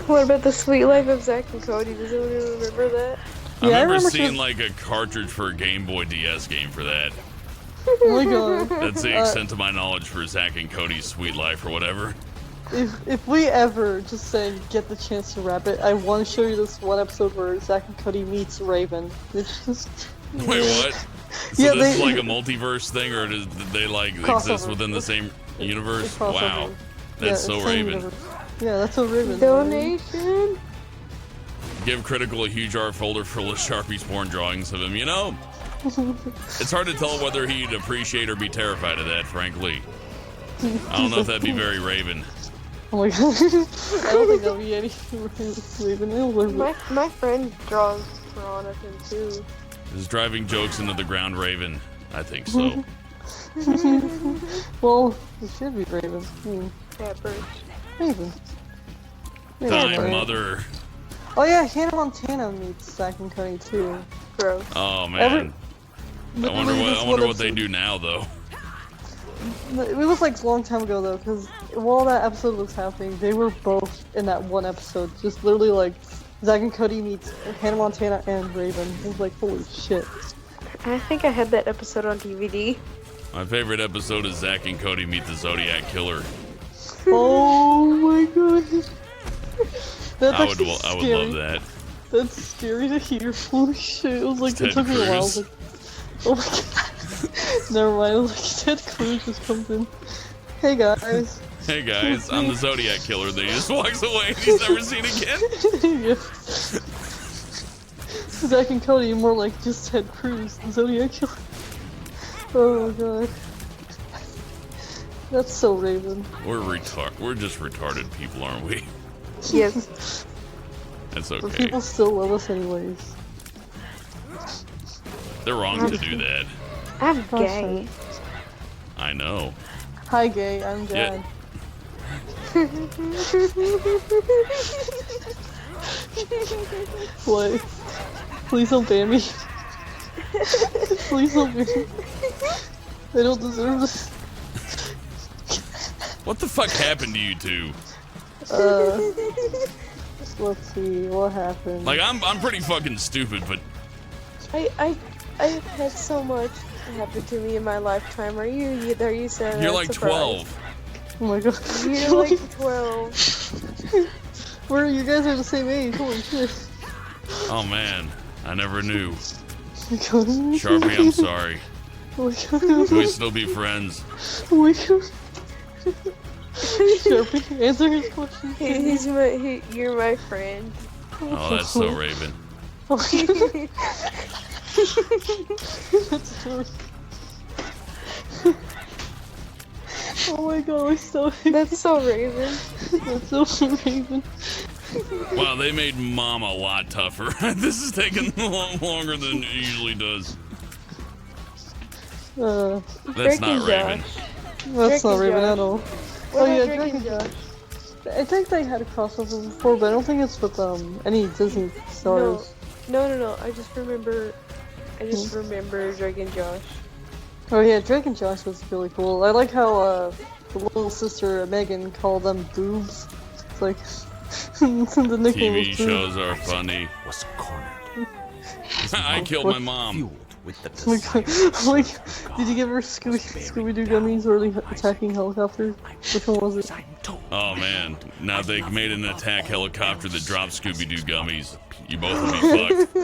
What about the Sweet Life of Zack and Cody? Does anyone remember that? I Yeah, I remember remember seeing like a cartridge for a Game Boy DS game for that. Oh my god. That's the extent of my knowledge for Zack and Cody's Sweet Life or whatever. If we ever just say get the chance to wrap it, I want to show you this one episode where Zack and Cody meets Raven. It's just Wait, what? So Yeah, this is they- like a multiverse thing, or did they like Crossover. exist within the same universe? It's crossover. Wow, Yeah, that's so same Raven. universe. Yeah, that's so Raven. Donation. Give Critical a huge art folder full of Sharpie's porn drawings of him. You know, it's hard to tell whether he'd appreciate or be terrified of that, frankly. I don't know if that'd be very Raven. Oh my god. I don't think that'll be any Raven. It'll live My friend drawn of him too. Is driving jokes into the ground Raven? I think so. Well, it should be Raven. Pepper. Raven. Thy mother. Oh yeah, Hannah Montana meets Zack and Cody too. Gross. Oh man. I wonder Literally this one what they episode- do now though. It was like a long time ago though, because while that episode was happening, they were both in that one episode. Just literally like Zack and Cody meets Hannah Montana and Raven. It was like, holy shit. I think I had that episode on DVD. My favorite episode is Zack and Cody meet the Zodiac Killer. Oh my god. That's I would actually love scary. that. That's scary to hear. Holy shit. It was like, Ted it took me a while. I was Cruz. like, oh my god. Never mind. I was like, Ted Cruz just comes in. Hey guys. Hey guys, I'm the Zodiac Killer. Then he just walks away and he's never seen again. Yeah. Zach and Cody are more like just Ted Cruz and Zodiac Killer. Oh my god. That's so Raven. We're just retarded people, aren't we? Yes. That's But okay. people still love us anyways. They're wrong to do that. I'm Gosh, gay. I know. Hi gay, I'm Yeah. Dad. What? Please don't ban me. Please don't ban me. I don't deserve this. What the fuck happened to you two? Let's see, what happened? Like, I'm pretty fucking stupid, but I've had so much happen to me in my lifetime. Are you sad? you're I'm like surprised. 12. Oh my god. You're like 12. You guys are the same age, holy shit. Oh man, I never knew. Oh my god. Sharpie, I'm sorry. Oh my god. Can we still be friends? Oh my god. Sharpie, answer his question. You're my friend. Oh, that's so Raven. Oh my god. That's so... Oh my god, we're so... That's so Raven. That's so Raven. Wow, they made Mom a lot tougher. This is taking a lot longer than it usually does. That's Drake not and Raven. Josh. That's Drake not and Raven Josh. at all. What Oh about yeah, Drake Drake and and Josh? I think they had a crossover before, but I don't think it's with any Disney stars. No. I just remember Drake and Josh. Oh yeah, Drake and Josh was really cool. I like how the little sister Megan called them boobs. It's like the nickname TV was shows are funny. Was cornered. I killed my mom. Fueled with the Oh my desire god. Like, did you give her Scooby-Doo gummies or attacking helicopters? Which one was it? Oh man, now they made an attack helicopter that dropped Scooby-Doo gummies. You both will be fucked.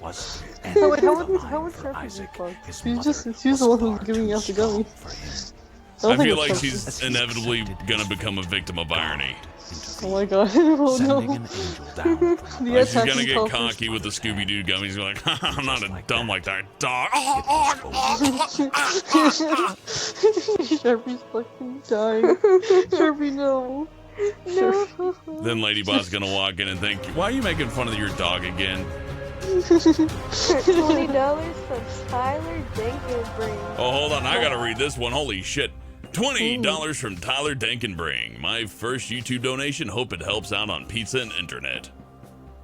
was Oh, wait, how would for Sharpie Isaac, be fucked? his She's the one who's mother giving out the was gummies. for him. I don't I think feel it's like Sharpie. she's inevitably gonna become a victim of irony. Oh my god. Oh Sending no. an angel down from The Like she's attacking gonna get helicopters. cocky with the Scooby-Doo gummies. You're like, I'm not a dumb like that dog. Sharpie's fucking dying. Sharpie, no. No. Then Ladybot's gonna walk in and think, why are you making fun of your dog again? $20 from Tyler Dinkenbrink. Oh, hold on, I gotta read this one. Holy shit. $20 from Tyler Denkenbring. My first YouTube donation. Hope it helps out on pizza and internet.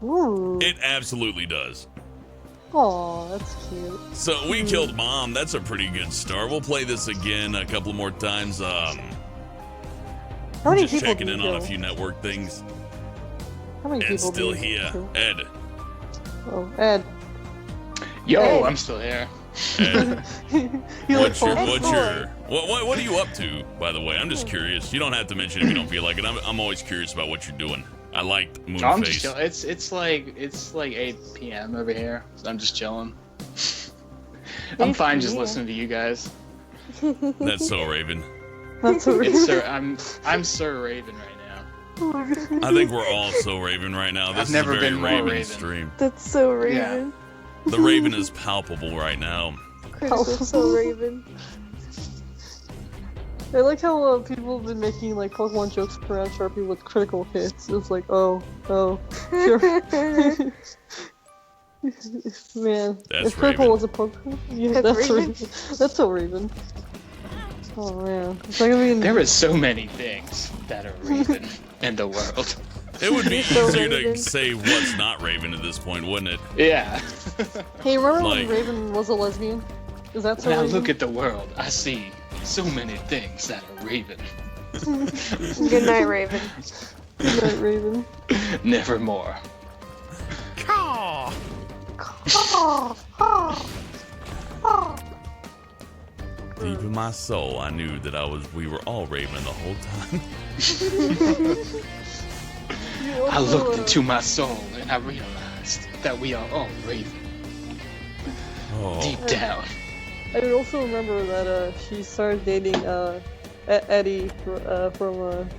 Ooh. It absolutely does. Aw, that's cute. So we killed Mom. That's a pretty good start. We'll play this again a couple more times. How many Just people checking did in you on a kill? few network things. How many Ed's people still did you here. kill? Ed. Oh, Ed. Yo, Hey. I'm still here. Ed. You What look are you up to, by the way? I'm just curious. You don't have to mention if you don't feel like it. I'm always curious about what you're doing. I liked No, I'm just Moonface. chilling. It's like 8 p.m. over here, so I'm just chilling. I'm fine just listening to you guys. That's so Raven. That's a It's Sir, I'm Sir Raven right now. I think we're all so Raven right now. This I've is never a very been more Raven Raven. stream. That's so Raven. The Raven is palpable right now. Critical so Raven. I like how people have been making like Pokemon jokes around Sharpie with critical hits. It's like, oh, sure. Man, That's if critical Raven. was a Pokemon, yeah, That's that's Raven. Raven. That's so Raven. Oh man, it's not gonna be. There is so many things that are Raven in the world. It would be So easier to Raven. say what's not Raven at this point, wouldn't it? Yeah. Hey, remember Like- when Raven was a lesbian? Is that so? When I Raven? look at the world, I see so many things that are Raven. Good night, Raven. Good night, Raven. Nevermore. Deep in my soul, I knew that we were all Raven the whole time. I looked into my soul and I realized that we are all Raven. Oh, Deep down. I also remember that she started dating Eddie from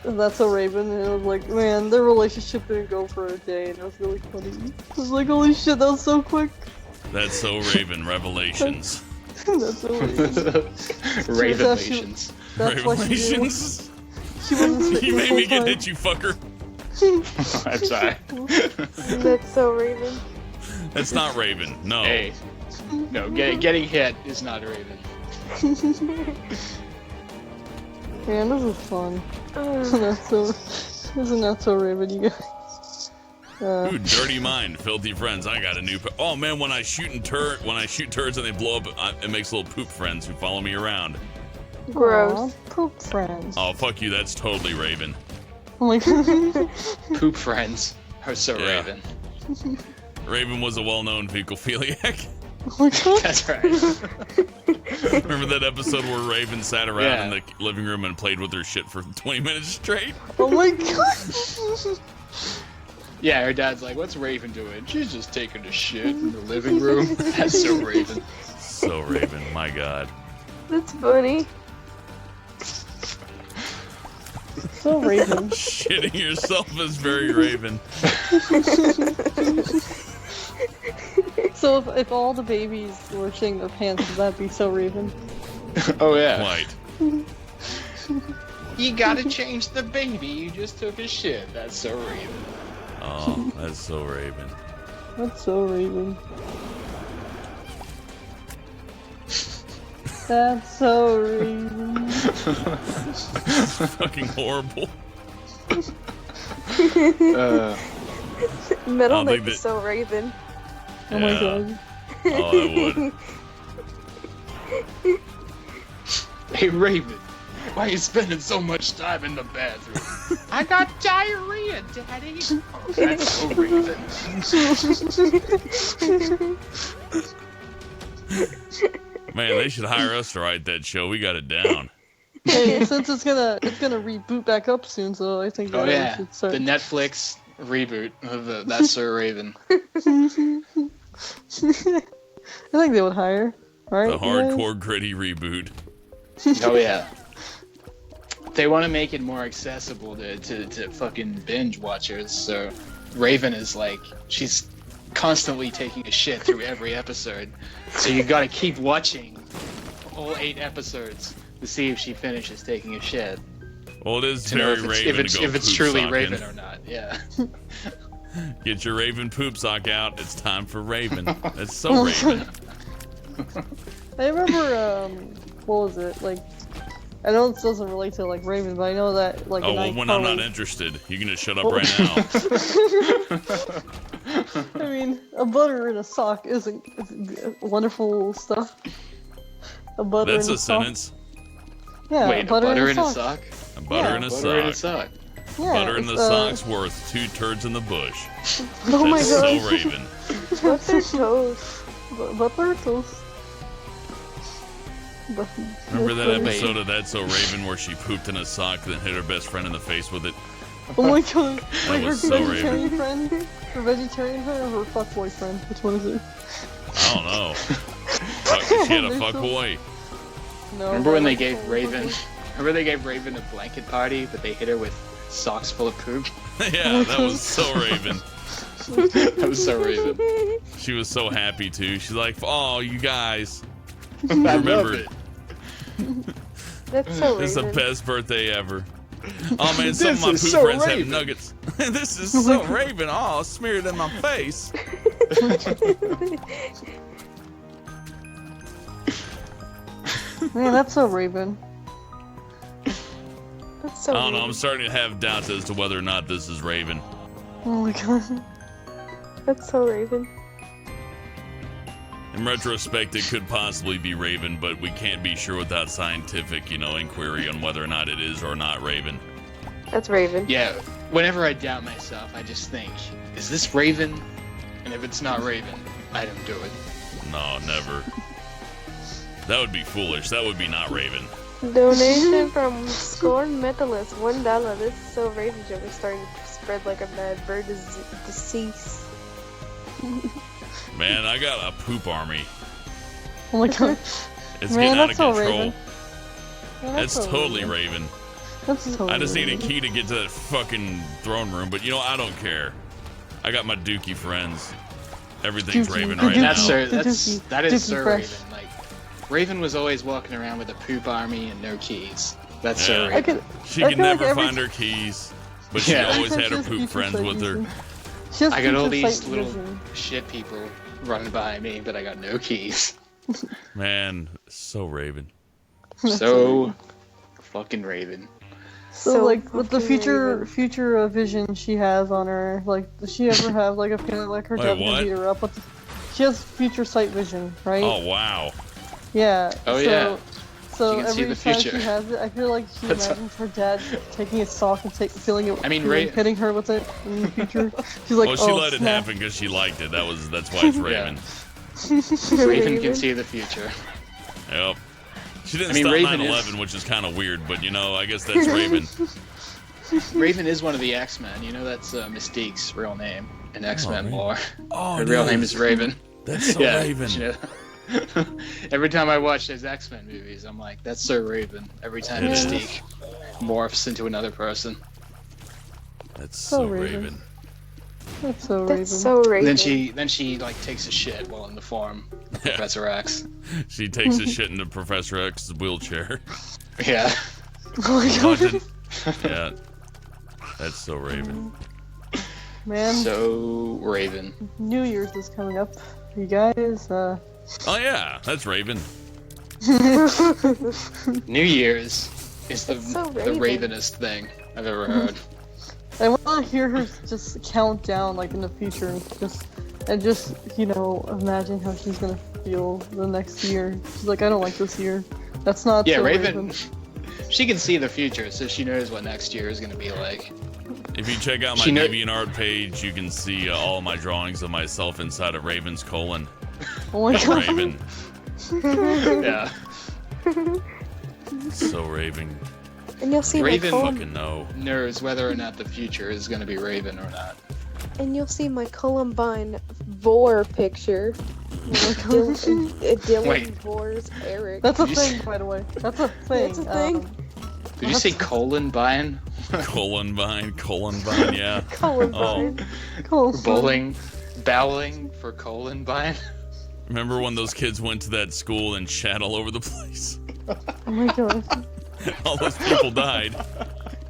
That's So Raven, and it was like, man, their relationship didn't go for a day, and it was really funny. It was like, holy shit, that was so quick. That's So Raven Revelations. That's So Raven. Ravelations. That's why she didn't. Revelations. She wasn't You made me get full-time. hit, you fucker. I'm sorry. That's so Raven. That's not Raven. No. Hey, no, getting hit is not a Raven. Man, this is fun. Isn't that so Raven, you guys? Ooh, dirty mind, filthy friends. I got a new. Oh man, when I shoot turds and they blow up, it makes little poop friends who follow me around. Gross. Aw, poop friends. Oh fuck you, that's totally Raven. Oh my god. Poop friends are So Yeah. Raven. Raven was a well-known fecophiliac. Oh my god. That's right. Remember that episode where Raven sat around Yeah. in the living room and played with her shit for 20 minutes straight? Oh my god. Yeah, her dad's like, "What's Raven doing?" She's just taking a shit in the living room. That's So Raven. So Raven, my god. That's funny. So Raven. Shitting yourself is very Raven. So if all the babies were shitting their pants, would that be So Raven? Oh yeah. White. You gotta change the baby. You just took a shit. That's So Raven. Oh, that's So Raven. That's So Raven. That's So Raven. Fucking horrible. Metal I don't Knight think is so Raven. Oh my Yeah. god. Oh, I would. Hey Raven, why are you spending so much time in the bathroom? I got diarrhea, Daddy. Oh, that's So Raven. Man, they should hire us to write that show. We got it down. Hey, since it's gonna reboot back up soon, so I think Oh that yeah, we should start. the Netflix reboot of That's So Raven. I think they would hire, right? The you guys? hardcore gritty reboot. Oh yeah. They want to make it more accessible to fucking binge watchers. So Raven is like, she's constantly taking a shit through every episode. So you gotta keep watching all 8 episodes to see if she finishes taking a shit. Well, it is To know very if Raven it's, to go if it's poop truly socking. Raven or not. Yeah. Get your Raven poop sock out. It's time for Raven. That's so Oh my Raven. I remember, what was it? Like, I know this doesn't relate to like Raven, but I know that like. Oh, in well, when I'm not iCarly- interested, you can just shut up Oh. right now. I mean, a butter in a sock isn't wonderful stuff. A butter That's in a sock. sentence. Yeah, Wait, butter, butter in in a a sock. sock? A butter Yeah. in a Butter in a sock. sock. Yeah, Butter in the it's, sock's worth 2 turds in the bush. Oh my That's god. so Raven. Butter toast. Butter toast. Remember that That's episode of That's So Raven where she pooped in a sock and then hit her best friend in the face with it? Oh my god. That Wait, her was so vegetarian friend? Her vegetarian friend or her fuckboy friend? Which one is it? I don't know. Fuck, she had a They're fuck so- boy. No. Remember when but they like, gave Raven? Remember they gave Raven a blanket party, but they hit her with socks full of poop? Yeah, that was so Raven. That was So Raven. She was so happy too. She's like, "Oh, you guys, I love remembered. it. That's so This is the Raven. best birthday ever." Oh man, some of my This poop is so friends have Raven. nuggets. This is so Raven. Oh, smeared in my face. Man, that's so Raven. That's so I don't know. I'm Raven. starting to have doubts as to whether or not this is Raven. Oh my god. That's so Raven. In retrospect, it could possibly be Raven, but we can't be sure without scientific, inquiry on whether or not it is or not Raven. That's Raven. Yeah, whenever I doubt myself, I just think, is this Raven? And if it's not Raven, I don't do it. No, never. That would be foolish. That would be not Raven. Donation from Scorn Metalist, $1. This is so Raven joke is starting to spread like a bad bird disease. Man, I got a poop army. Oh my god. It's Man, getting out of that's so control. Raven. Man, That's so totally Raven. That's so I just need a weird. key to get to that fucking throne room, but you know, I don't care. I got my Dookie friends. Everything's Dookie. Raven The right Dookie. now. That is Dookie Sir fresh. Raven. Like, Raven was always walking around with a poop army and no keys. That's Sir Yeah. Raven. I could. She I could feel like never every find her keys, but she Yeah. always Every had time her she poop has friends future with her. sight vision. She has I got all future these sight little vision. shit people running behind me, but I got no keys. Man, so Raven. So fucking Raven. So like with the fucking Raven. future vision she has on her, like does she ever have like a feeling like her Wait, dad what? can beat her up? She has future sight vision, right? Oh wow. Yeah. Oh, so, yeah. So She can see every the time future. she has it, I feel like she That's imagines her dad taking his sock and feeling it, I mean, hitting her with it in the future. She's like, Well, she oh, let it snap. happen because she liked it. That's why it's Raven. Raven can see the future. Yep. She didn't I mean, stop Raven 9/11, which is kind of weird, but you know, I guess that's Raven. Raven is one of the X-Men. You know that's Mystique's real name in X-Men really? lore. Oh, Her it real name is Raven. That's so Yeah, Raven. you know. Every time I watch those X-Men movies, I'm like, that's Sir Raven. Every time It is. Mystique morphs into another person. That's So so Raven. Raven. That's so Raven. That's so Raven. Then she like takes a shit while in the form of Professor X. She takes a shit into Professor X's wheelchair. Yeah. Oh my god. Imagine. Yeah. That's so Raven. Man, So Raven. New Year's is coming up. You guys, Oh yeah, that's Raven. New Year's is the It's so the Raven. Ravenest thing I've ever heard. I want to hear her just count down like in the future, and just you know imagine how she's gonna feel the next year. She's like, I don't like this year. That's not Yeah, so Raven. She can see the future, so she knows what next year is gonna be like. If you check out my She kno- DeviantArt page, you can see all my drawings of myself inside of Raven's colon. Oh my god. Raven. Yeah. So Raven. And you'll see Raven my colon. Fucking no. Knows whether or not the future is gonna be Raven or not. And you'll see my Columbine Vor picture. Dylan Wait. Vor's Eric. That's a Did you thing, by the way. That's a thing. That's a thing? Did you say Columbine? Columbine, yeah. Columbine. Cool. Bowling for Columbine? Remember when those kids went to that school and shat all over the place? Oh my god. All those people died.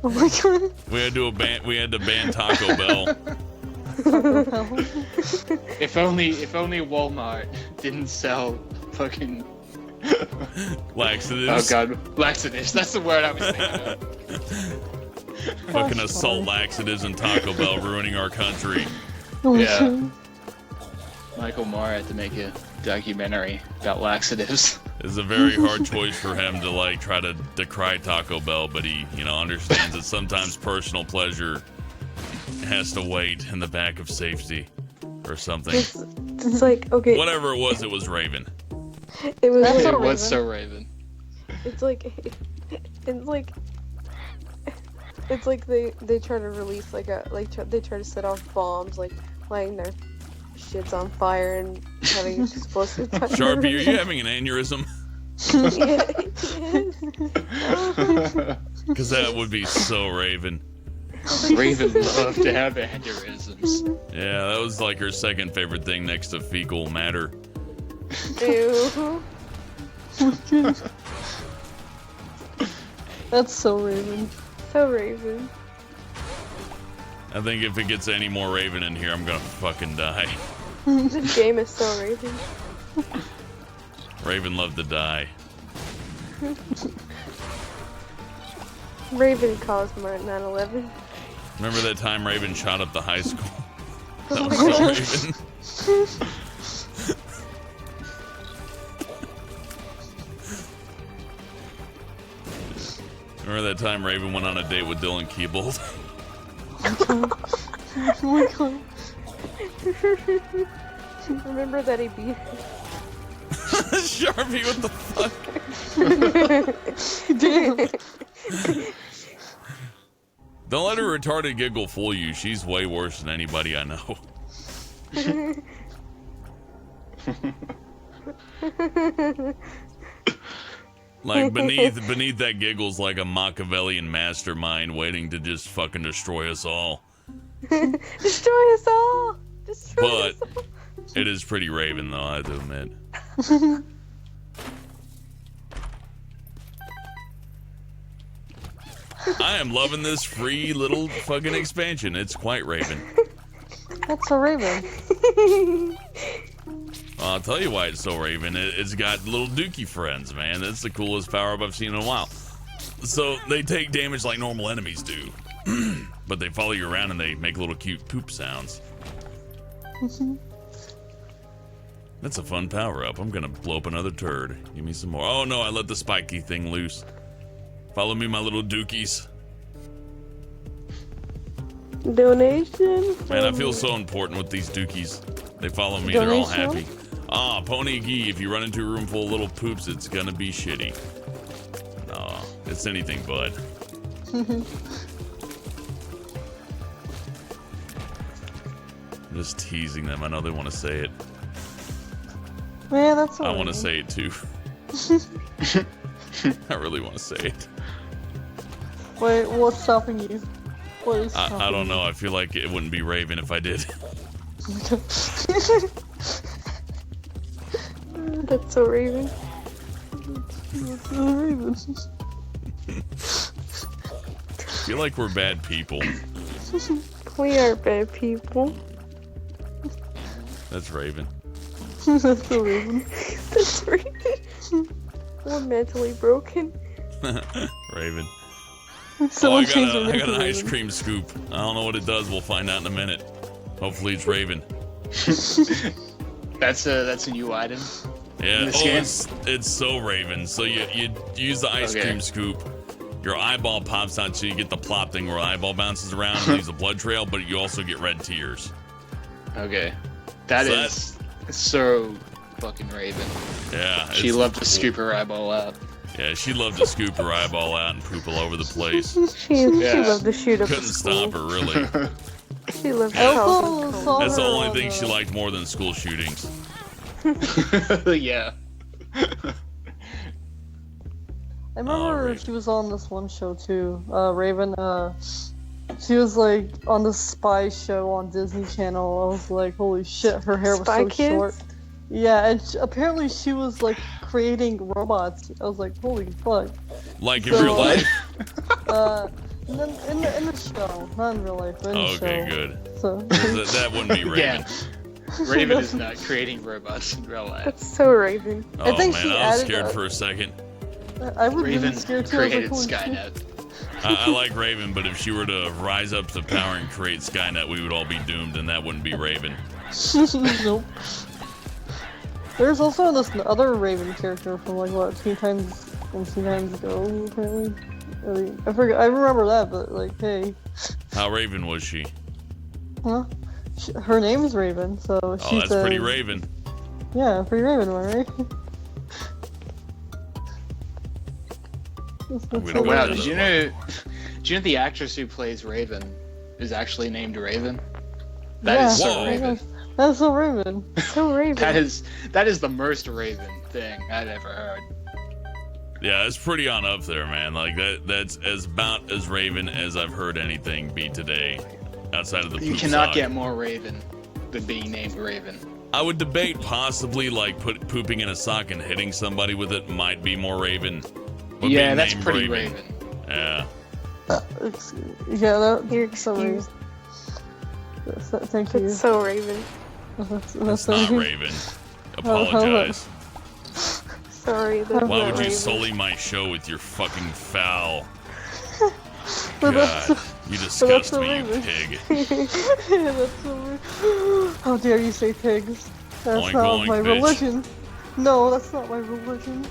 Oh my god. We had to ban Taco Bell. If only Walmart didn't sell fucking Laxatives. oh god, laxatives. That's the word I was thinking of. Fucking assault laxatives and Taco Bell ruining our country. Oh my Yeah. god. Michael Moore had to make a documentary about laxatives. It's a very hard choice for him to like try to decry Taco Bell, but he, you know, understands that sometimes personal pleasure has to wait in the back of safety or something. It's like, okay, Whatever it was Raven. it was That's It so was Raven. so Raven. it's like they try to release they try to set off bombs, like lighting their shits on fire and having explosive Sharpie, are you having an aneurysm? Because that would be so Raven. Raven loved to have aneurysms. Yeah, that was like her second favorite thing next to fecal matter. Ew. That's so Raven. So Raven. I think if it gets any more Raven in here, I'm gonna fucking die. This game is so Raven. Raven loved to die. Raven caused my 9/11. Remember that time Raven shot up the high school? That was so Raven. Remember that time Raven went on a date with Dylan Keebold? Oh my god. Remember that he beat Sharpie, what the fuck? Damn. Don't let her retarded giggle fool you. She's way worse than anybody I know. Like beneath that giggle's like a Machiavellian mastermind waiting to just fucking destroy us all. Destroy us all. Destroy But us all. it is pretty Raven though, I have to admit. I am loving this free little fucking expansion. It's quite Raven. That's so Raven. I'll tell you why it's so Raven. It's got little dookie friends, man. That's the coolest power-up I've seen in a while. So they take damage like normal enemies do, but they follow you around and they make little cute poop sounds. That's a fun power-up. I'm gonna blow up another turd. Give me some more. Oh no, I let the spiky thing loose. Follow me, my little dookies. Donation. Man, I feel so important with these dookies. They follow me, they're all happy. Ah, Pony Gee, if you run into a room full of little poops, it's gonna be shitty. No, it's anything but. I'm just teasing them. I know they want to say it. Man, that's so I want to Raven. say it too. I really want to say it. Wait, what's stopping you? What is stopping I don't you? know. I feel like it wouldn't be Raven if I did. That's so Raven. That's so Raven. I feel like we're bad people. We are bad people. That's Raven. That's so Raven. That's Raven. We're mentally broken. Raven. Someone I changed their got name an to ice Raven. cream scoop. I don't know what it does. We'll find out in a minute. Hopefully it's Raven. That's a new item. Yeah. This Oh, game? it's so Raven. So you use the ice Okay. cream scoop. Your eyeball pops out, so you get the plop thing where the eyeball bounces around and leaves a blood trail, but you also get red tears. Okay, that So is so fucking Raven. Yeah. She it's loved to cool. scoop her eyeball out. Yeah, she loved to scoop her eyeball out and poop all over the place. She Yeah. loved to shoot up Couldn't the school. stop her, really. She loved to I cause also them saw That's the her only on, thing she liked more than school shootings. Yeah. I remember Raven. she was on this one show too, Raven. She was like on the spy show on Disney Channel. I was like, holy shit, her hair was Spy so Kids? short. Yeah, and apparently she was like creating robots. I was like, holy fuck. Like in So, real life? In the show, not in real life, but in the show. Okay, good. So, That wouldn't be Raven. Yeah. Raven is not creating robots in real life. That's so Raven. Oh think man, she I was added scared a- for a second. I would Raven be scared too. I was created like, holy Skynet. I like Raven, but if she were to rise up to power and create Skynet, we would all be doomed, and that wouldn't be Raven. shit. Nope. There's also this other Raven character from like what, Teen Titans Go, apparently. I forget. I remember that, but like, hey, How Raven was she? huh? Her name is Raven, so Oh, she's that's pretty Raven. Yeah, pretty Raven one, right? I'm That's gonna Oh go wow, to did the- you know the actress who plays Raven is actually named Raven? That is so Whoa. Raven. That's so Raven. So Raven. That is the most Raven thing I've ever heard. Yeah, it's pretty on up there, man. Like that's as about as Raven as I've heard anything be today, outside of the You poop cannot sock. get more Raven than being named Raven. I would debate possibly like pooping in a sock and hitting somebody with it might be more Raven. But Yeah, being that's named pretty Raven. Yeah. Yeah, You're that's so Raven. excused. Thank you. That's so Raven. That's so not Raven. Apologize. Sorry. That's Why not would you Raven. sully my show with your fucking foul? But God, you disgust so me, you Raven. pig. That's so Raven. How dare you say pigs? That's Oink, not oink, my bitch. religion. No, that's not my religion.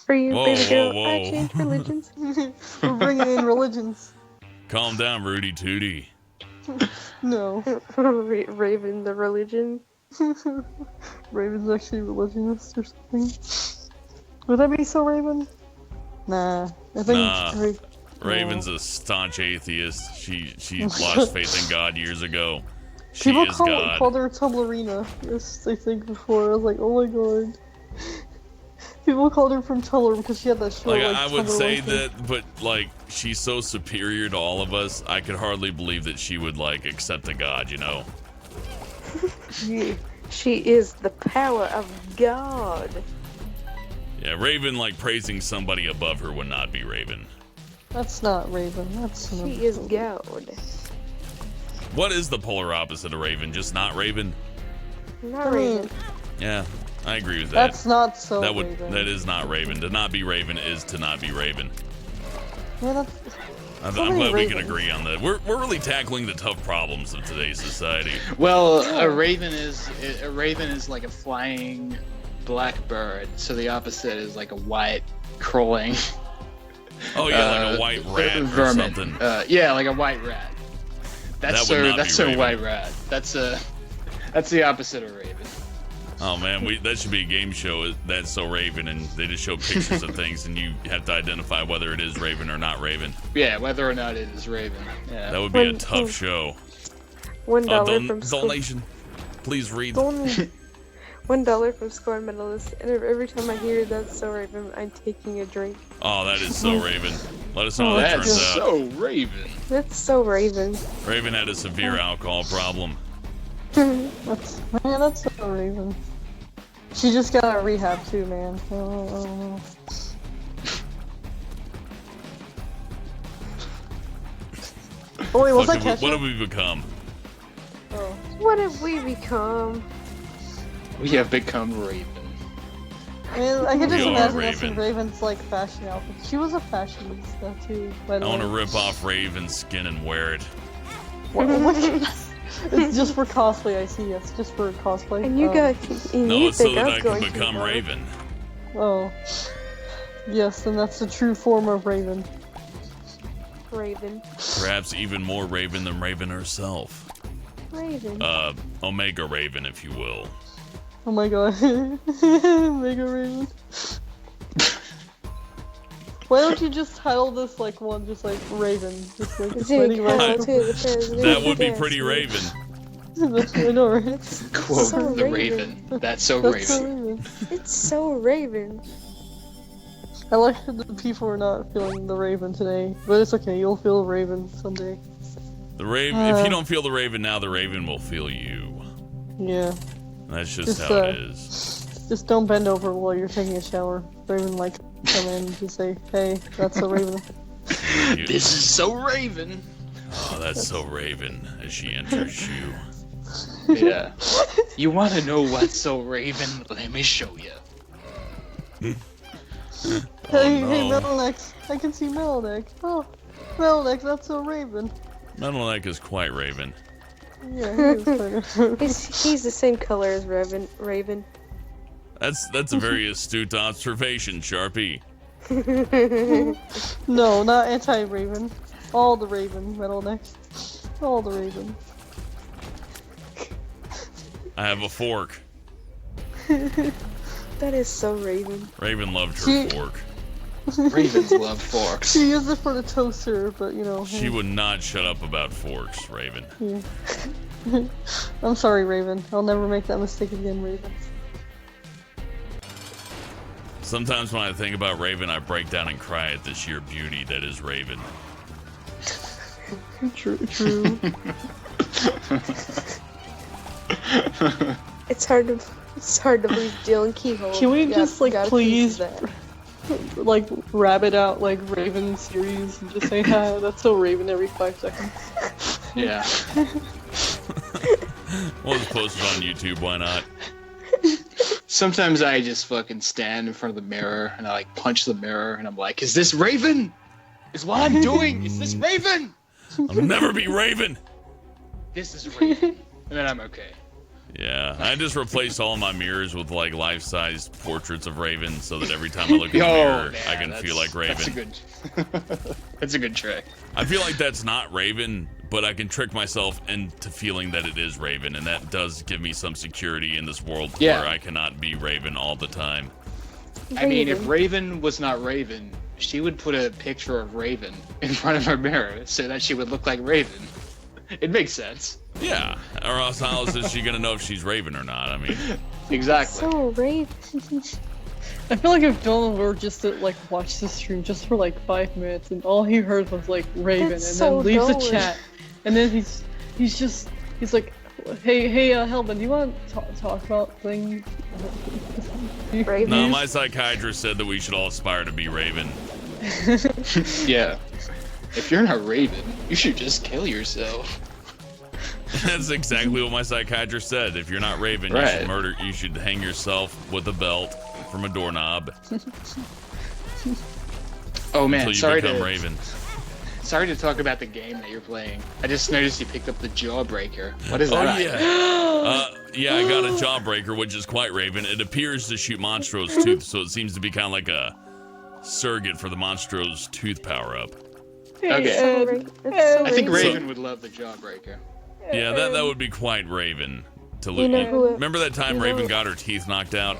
For you, Whoa, baby girl, whoa, I whoa. changed religions. We're bringing in religions. Calm down, Rudy Tooty. No. Raven, the religion. Raven's actually religionist or something. Would that be so Raven? Nah. I think Nah. Ra- Raven's a staunch atheist. She lost faith in God years ago. She people is God. called her Tumblerina. Yes, I think before. I was like, oh my god. People called her from Tumblr because she had that show. Like, Like, I would Tumblr say Waifu. that, but like, she's so superior to all of us. I could hardly believe that she would like accept a god. You know? She is the power of God. Yeah, Raven like praising somebody above her would not be Raven. That's not Raven. That's not. She is God. What is the polar opposite of Raven? Just not Raven? Not Raven. Yeah, I agree with that. That's not so Raven. That is not Raven. To not be Raven is to not be Raven. Yeah, that's... I'm so many glad we can Ravens. agree on that. We're really tackling the tough problems of today's society. Well, a raven is like a flying black bird. So the opposite is like a white crawling. Oh yeah, like a white rat or vermin. something. Yeah, like a white rat. That's That would not that's be a Raven. white rat. That's the opposite of raven. Oh man, that should be a game show. That's so Raven, and they just show pictures of things, and you have to identify whether it is Raven or not Raven. Yeah, whether or not it is raven. Yeah. That would be a tough show. $1 from Donation. Please read. $1 from Score Medalist, and every time I hear that's so Raven, I'm taking a drink. Oh, that is so Raven. Let us know how that That's turns out. so raven. That's so Raven. Raven had a severe alcohol problem. That's so Raven. She just got out of rehab too, man. Oh. Oh wait, was that ketchup? What have we become? Oh. What have we become? We have become raven. I mean, I can just We are imagine us in Raven. Raven's like fashion outfit. She was a fashionista too, by I the want to way. rip off Raven's skin and wear it. It's just for cosplay, I see. It's just for cosplay. And you guys, and No, you it's so think that I'm I going can to become work. Raven. Oh. Yes, and that's the true form of Raven. Raven. Perhaps even more Raven than Raven herself. Raven. Omega Raven, if you will. Oh my god. Mega Raven. Why don't you just title this like one, just like Raven? Just like Zig Raven. Heil to the president. That would be Yes. pretty Raven. I know, right? Quote So the raven. raven. That's so That's so raven. Raven. It's so Raven. I like that the people are not feeling the Raven today, but it's okay. You'll feel Raven someday. The Raven. If you don't feel the Raven now, the Raven will feel you. Yeah. That's just Just, how it is. Just don't bend over while you're taking a shower. Raven like come in and just say, "Hey, that's a Raven." You- This is so raven. oh, that's so Raven as she enters you. Yeah. You want to know what's so raven? Let me show you. Hey, no. hey, Metalnex. I can see Metalnex. Oh, Metalnex, that's so Raven. Metal Neck is quite Raven. Yeah, he is kind of. He's the same color as Raven. That's a very astute observation, Sharpie. No, not anti-Raven. All the Raven, Metalnex. All the Raven. I have a fork. That is so Raven. Raven loved her She- fork. Ravens love forks. She used it for the toaster, but you know. She would not shut up about forks, Raven. Yeah. I'm sorry, Raven. I'll never make that mistake again, Raven. Sometimes when I think about Raven, I break down and cry at the sheer beauty that is Raven. True. True. It's hard to believe Dylan Keyhole. Can we just, like, got a please- piece of that. Like rabbit out like Raven series and just say, "Hi, that's so Raven" every 5 seconds. Yeah. We'll just post it on YouTube, why not? Sometimes I just fucking stand in front of the mirror and I like punch the mirror and I'm like, is this Raven? Is what I'm doing? Is this Raven? I'll never be Raven! This is Raven. And then I'm okay. Yeah, I just replaced all my mirrors with like life-size portraits of Raven so that every time I look in the mirror, man, I can feel like Raven. That's a good. That's a good trick. I feel like that's not Raven, but I can trick myself into feeling that it is Raven, and that does give me some security in this world Yeah. where I cannot be Raven all the time. I mean, if Raven was not Raven, she would put a picture of Raven in front of her mirror so that she would look like Raven. It makes sense. Yeah, or else how is she gonna know if she's Raven or not? I mean, Exactly. So Raven. I feel like if Dylan were just to like watch the stream just for like 5 minutes and all he heard was like Raven That's and so then leaves the dull. chat and then he's like, hey Helman, do you want to talk about things? Raven. No, my psychiatrist said that we should all aspire to be Raven. Yeah. If you're not Raven, you should just kill yourself. That's exactly what my psychiatrist said. If you're not Raven, you Right. should you should hang yourself with a belt from a doorknob Oh man, until you sorry become to Raven. sorry to talk about the game that you're playing. I just noticed you picked up the Jawbreaker. What is Oh that? yeah. I got a Jawbreaker, which is quite Raven. It appears to shoot Monstro's tooth, so it seems to be kind of like a surrogate for the Monstro's tooth power-up. Okay. That's so I think Raven. Raven would love the Jawbreaker. Yeah, that would be quite Raven. To You know who- remember that time you know- Raven got her teeth knocked out?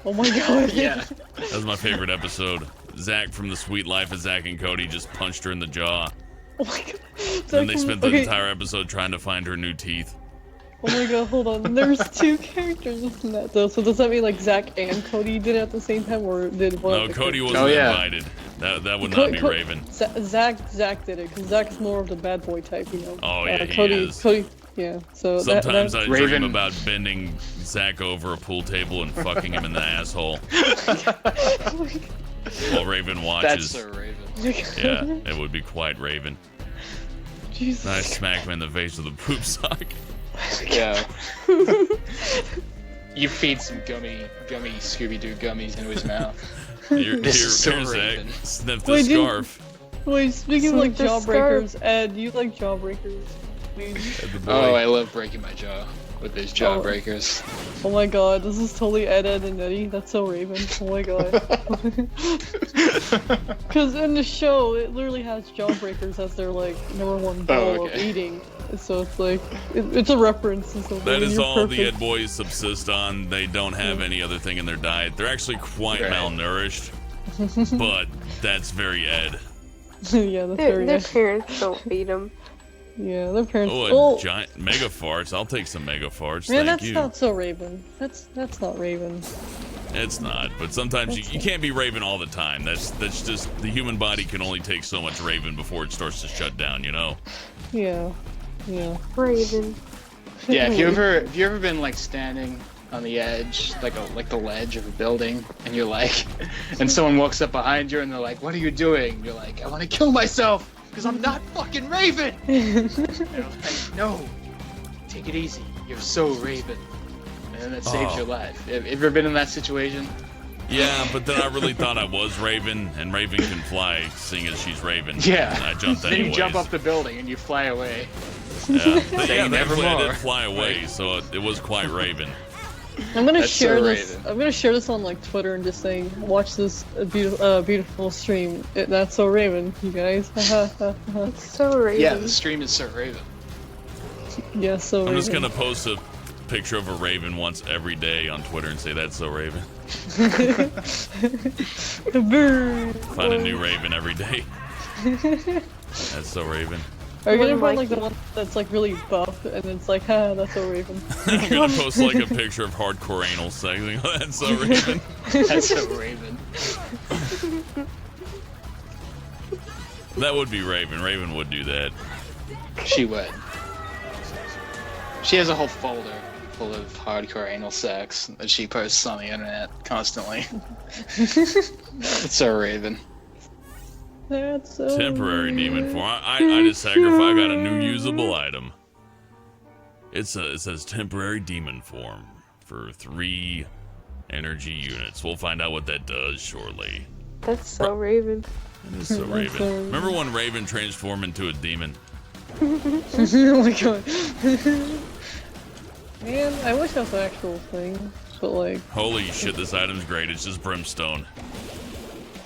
Oh my god. Yeah. That was my favorite episode. Zach from The Sweet Life of Zach and Cody just punched her in the jaw. Oh my god. Then they spent the Okay. entire episode trying to find her new teeth. Oh my god, hold on. There's 2 characters in that though, so does that mean like Zach and Cody did it at the same time, or did one? No, of the Cody characters- wasn't Oh, yeah. invited. That would not be Raven. Zach did it because Zach's more of the bad boy type, you know. Oh, yeah, he Cody, is. Cody, yeah. So Sometimes I dream Raven- about bending Zach over a pool table and fucking him in the asshole while Raven That's watches. so Raven. Yeah, it would be quite Raven. Jesus. And I smack him in the face with a poop sock. Yeah. You feed some gummy Scooby-Doo gummies into his mouth. This is so Here's Zach. Raven. Sniff the Wait, dude. scarf. Wait, speaking of like Sniff the jawbreakers, Ed, do you like jawbreakers? Please? At the boy. Oh, I love breaking my jaw with those Jawbreakers. Oh my god, this is totally Ed, and Eddie. That's so Raven. Oh my god. Because in the show, it literally has jawbreakers as their like #1 goal of okay. eating. So it's like it's a reference. And so That is you're all the perfect. Ed boys subsist on. They don't have any other thing in their diet. They're actually quite Right. malnourished, but that's very Ed. Yeah, that's Their, very their nice. parents don't feed them. Yeah, their parents. Oh, a giant mega farts. I'll take some mega farts. man, Thank that's you. not so Raven. That's not Raven. It's not, but sometimes you can't be Raven all the time. That's just the human body can only take so much Raven before it starts to shut down. You know. Yeah, yeah. Raven. Yeah, have you ever been like standing on the edge, like the ledge of a building, and you're like, and someone walks up behind you and they're like, "What are you doing?" And you're like, "I want to kill myself because I'm not fucking Raven." And they're like, "No, take it easy. You're so Raven," and then it saves Oh. your life. Have you ever been in that situation? Yeah, but then I really thought I was Raven, and Raven can fly, seeing as she's Raven. Yeah. And I jumped Then anyways. you jump up the building and you fly away. Yeah, Say yeah, thankfully I nevermore. did fly away, so it was quite Raven. I'm gonna That's so share this. Raven. I'm gonna share this on like Twitter and just saying, watch this beautiful stream. That's so Raven, you guys. So Raven. Yeah, the stream is so Raven. Yeah, so I'm Raven. just gonna post a picture of a Raven once every day on Twitter and say that's so Raven. The bird. Find a new Raven every day. That's so Raven. Are you gonna One find like the Mikey. one that's like really buff and it's like, ha, that's so Raven. You're gonna post like a picture of hardcore anal sex. That's so Raven. That's so Raven. That would be Raven. Raven would do that. She would. She has a whole folder full of hardcore anal sex that she posts on the internet constantly. It's so Raven. That's so Temporary demon form. I just sacrificed. I got a new usable item. It says temporary demon form for 3 energy units. We'll find out what that does shortly. That's so Raven. It is so That's Raven. so- Remember when Raven transformed into a demon? Oh my god. Man, I wish that was an actual thing, but like, Holy shit, this item's great. It's just brimstone.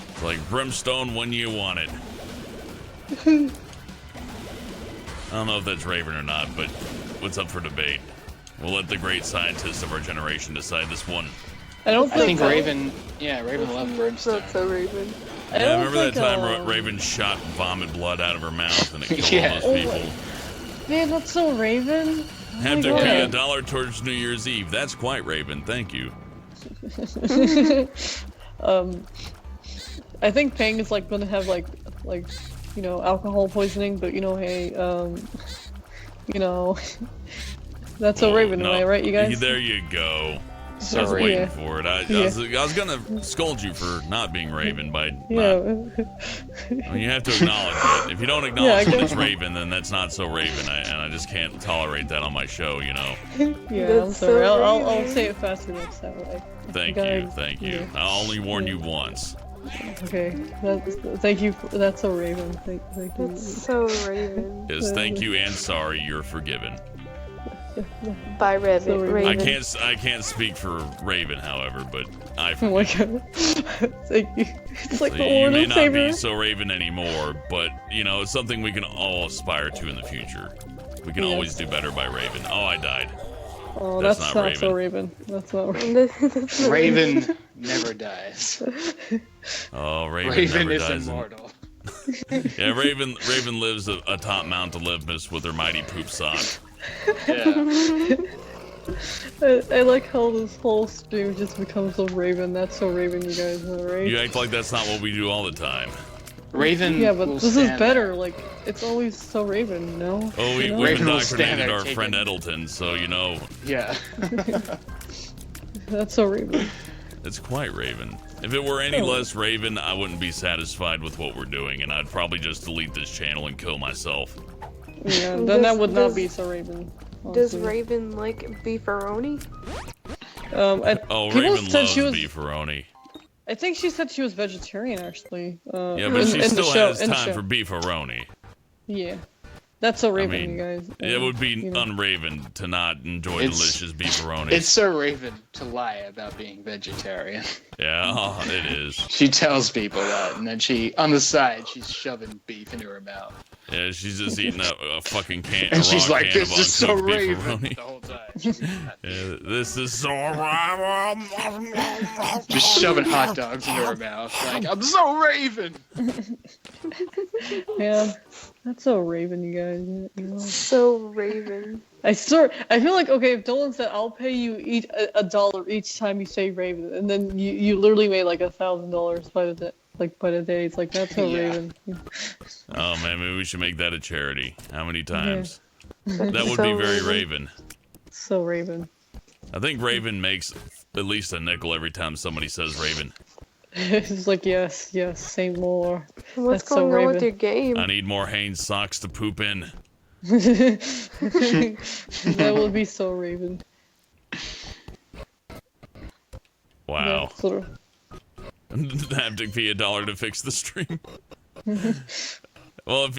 It's like brimstone when you want it. I don't know if that's Raven or not, but what's up for debate? We'll let the great scientists of our generation decide this one. I don't I think so. Raven, yeah, Raven loved brimstone. That's so Raven. I Yeah, don't remember that think, time Raven shot vomit blood out of her mouth and it killed Yeah. all those people? Man, that's so Raven. Have to God. pay $1 towards New Year's Eve. That's quite Raven. Thank you. I think Pang is like gonna have like you know, alcohol poisoning, but you know, hey, you know, that's so Raven, am I right, you guys? There you go. So I was waiting yeah. for it. I was gonna scold you for not being Raven by Yeah. I mean, you have to acknowledge it. If you don't acknowledge when it's Raven, then that's not so Raven, and I just can't tolerate that on my show, you know. Yeah, I'm That's sorry. so I'll Raven. say it faster next time. Thank you. Yeah. I'll only warn you once. Okay. Thank you. That's so Raven. Thank you. That's so Raven. Yes, thank you and sorry, you're forgiven. By Raven. So Raven. I can't speak for Raven, however, but I Oh my forgive. god. Thank you. It's like the You Lord may of not Saber. be so Raven anymore, but you know it's something we can all aspire to in the future. We can always do better by Raven. Oh, I died. Oh, That's that's not not so Raven. That's not Raven. That's not Raven never dies. Oh, Raven Raven never is dies. immortal. Yeah, Raven lives atop Mount Olympus with her mighty poop sock. Yeah. I like how this whole stream just becomes so Raven. That's so Raven, you guys know, right? You act like that's not what we do all the time. Raven. Yeah, but will this is stand better. Like, it's always so Raven, no? Oh, You know? we've Raven will stand indoctrinated there our taking- friend Eddleton, so you know Yeah. That's so Raven. it's quite Raven. If it were any less Raven, I wouldn't be satisfied with what we're doing, and I'd probably just delete this channel and kill myself. Yeah, then that would not Does- be so Raven. Does honestly. Raven like beefaroni? Oh, People Raven said loves she was- beefaroni. I think she said she was vegetarian, actually. Yeah, but she in the still show- has in the time show. for beefaroni. Yeah. That's so Raven, mean, you guys. It would be you know. un-Raven to not enjoy It's- delicious beefaroni. It's so Raven to lie about being vegetarian. Yeah, oh, it is. She tells people that, and then on the side, she's shoving beef into her mouth. Yeah, she's just eating a fucking can. And a she's raw like, can this of is so uncooked Raven beefaroni. the whole time. She's eating that. Yeah, this is so Just shoving hot dogs into her mouth. Like, I'm so Raven! Yeah. That's so Raven, you guys. You know? So Raven. I feel like, okay, if Dolan said, I'll pay you a dollar each time you say Raven, and then you literally made like $1,000 by the day. It's like, that's so Yeah. Raven. Oh man, maybe we should make that a charity. How many times? That's That would so be very Raven. So Raven. I think Raven makes at least a nickel every time somebody says Raven. It's like, yes, say more. What's That's so going on with Raven. your game? I need more Hanes socks to poop in. That would be so Raven. Wow. Yeah, sort of. Haptic fee $1 to fix the stream. Well,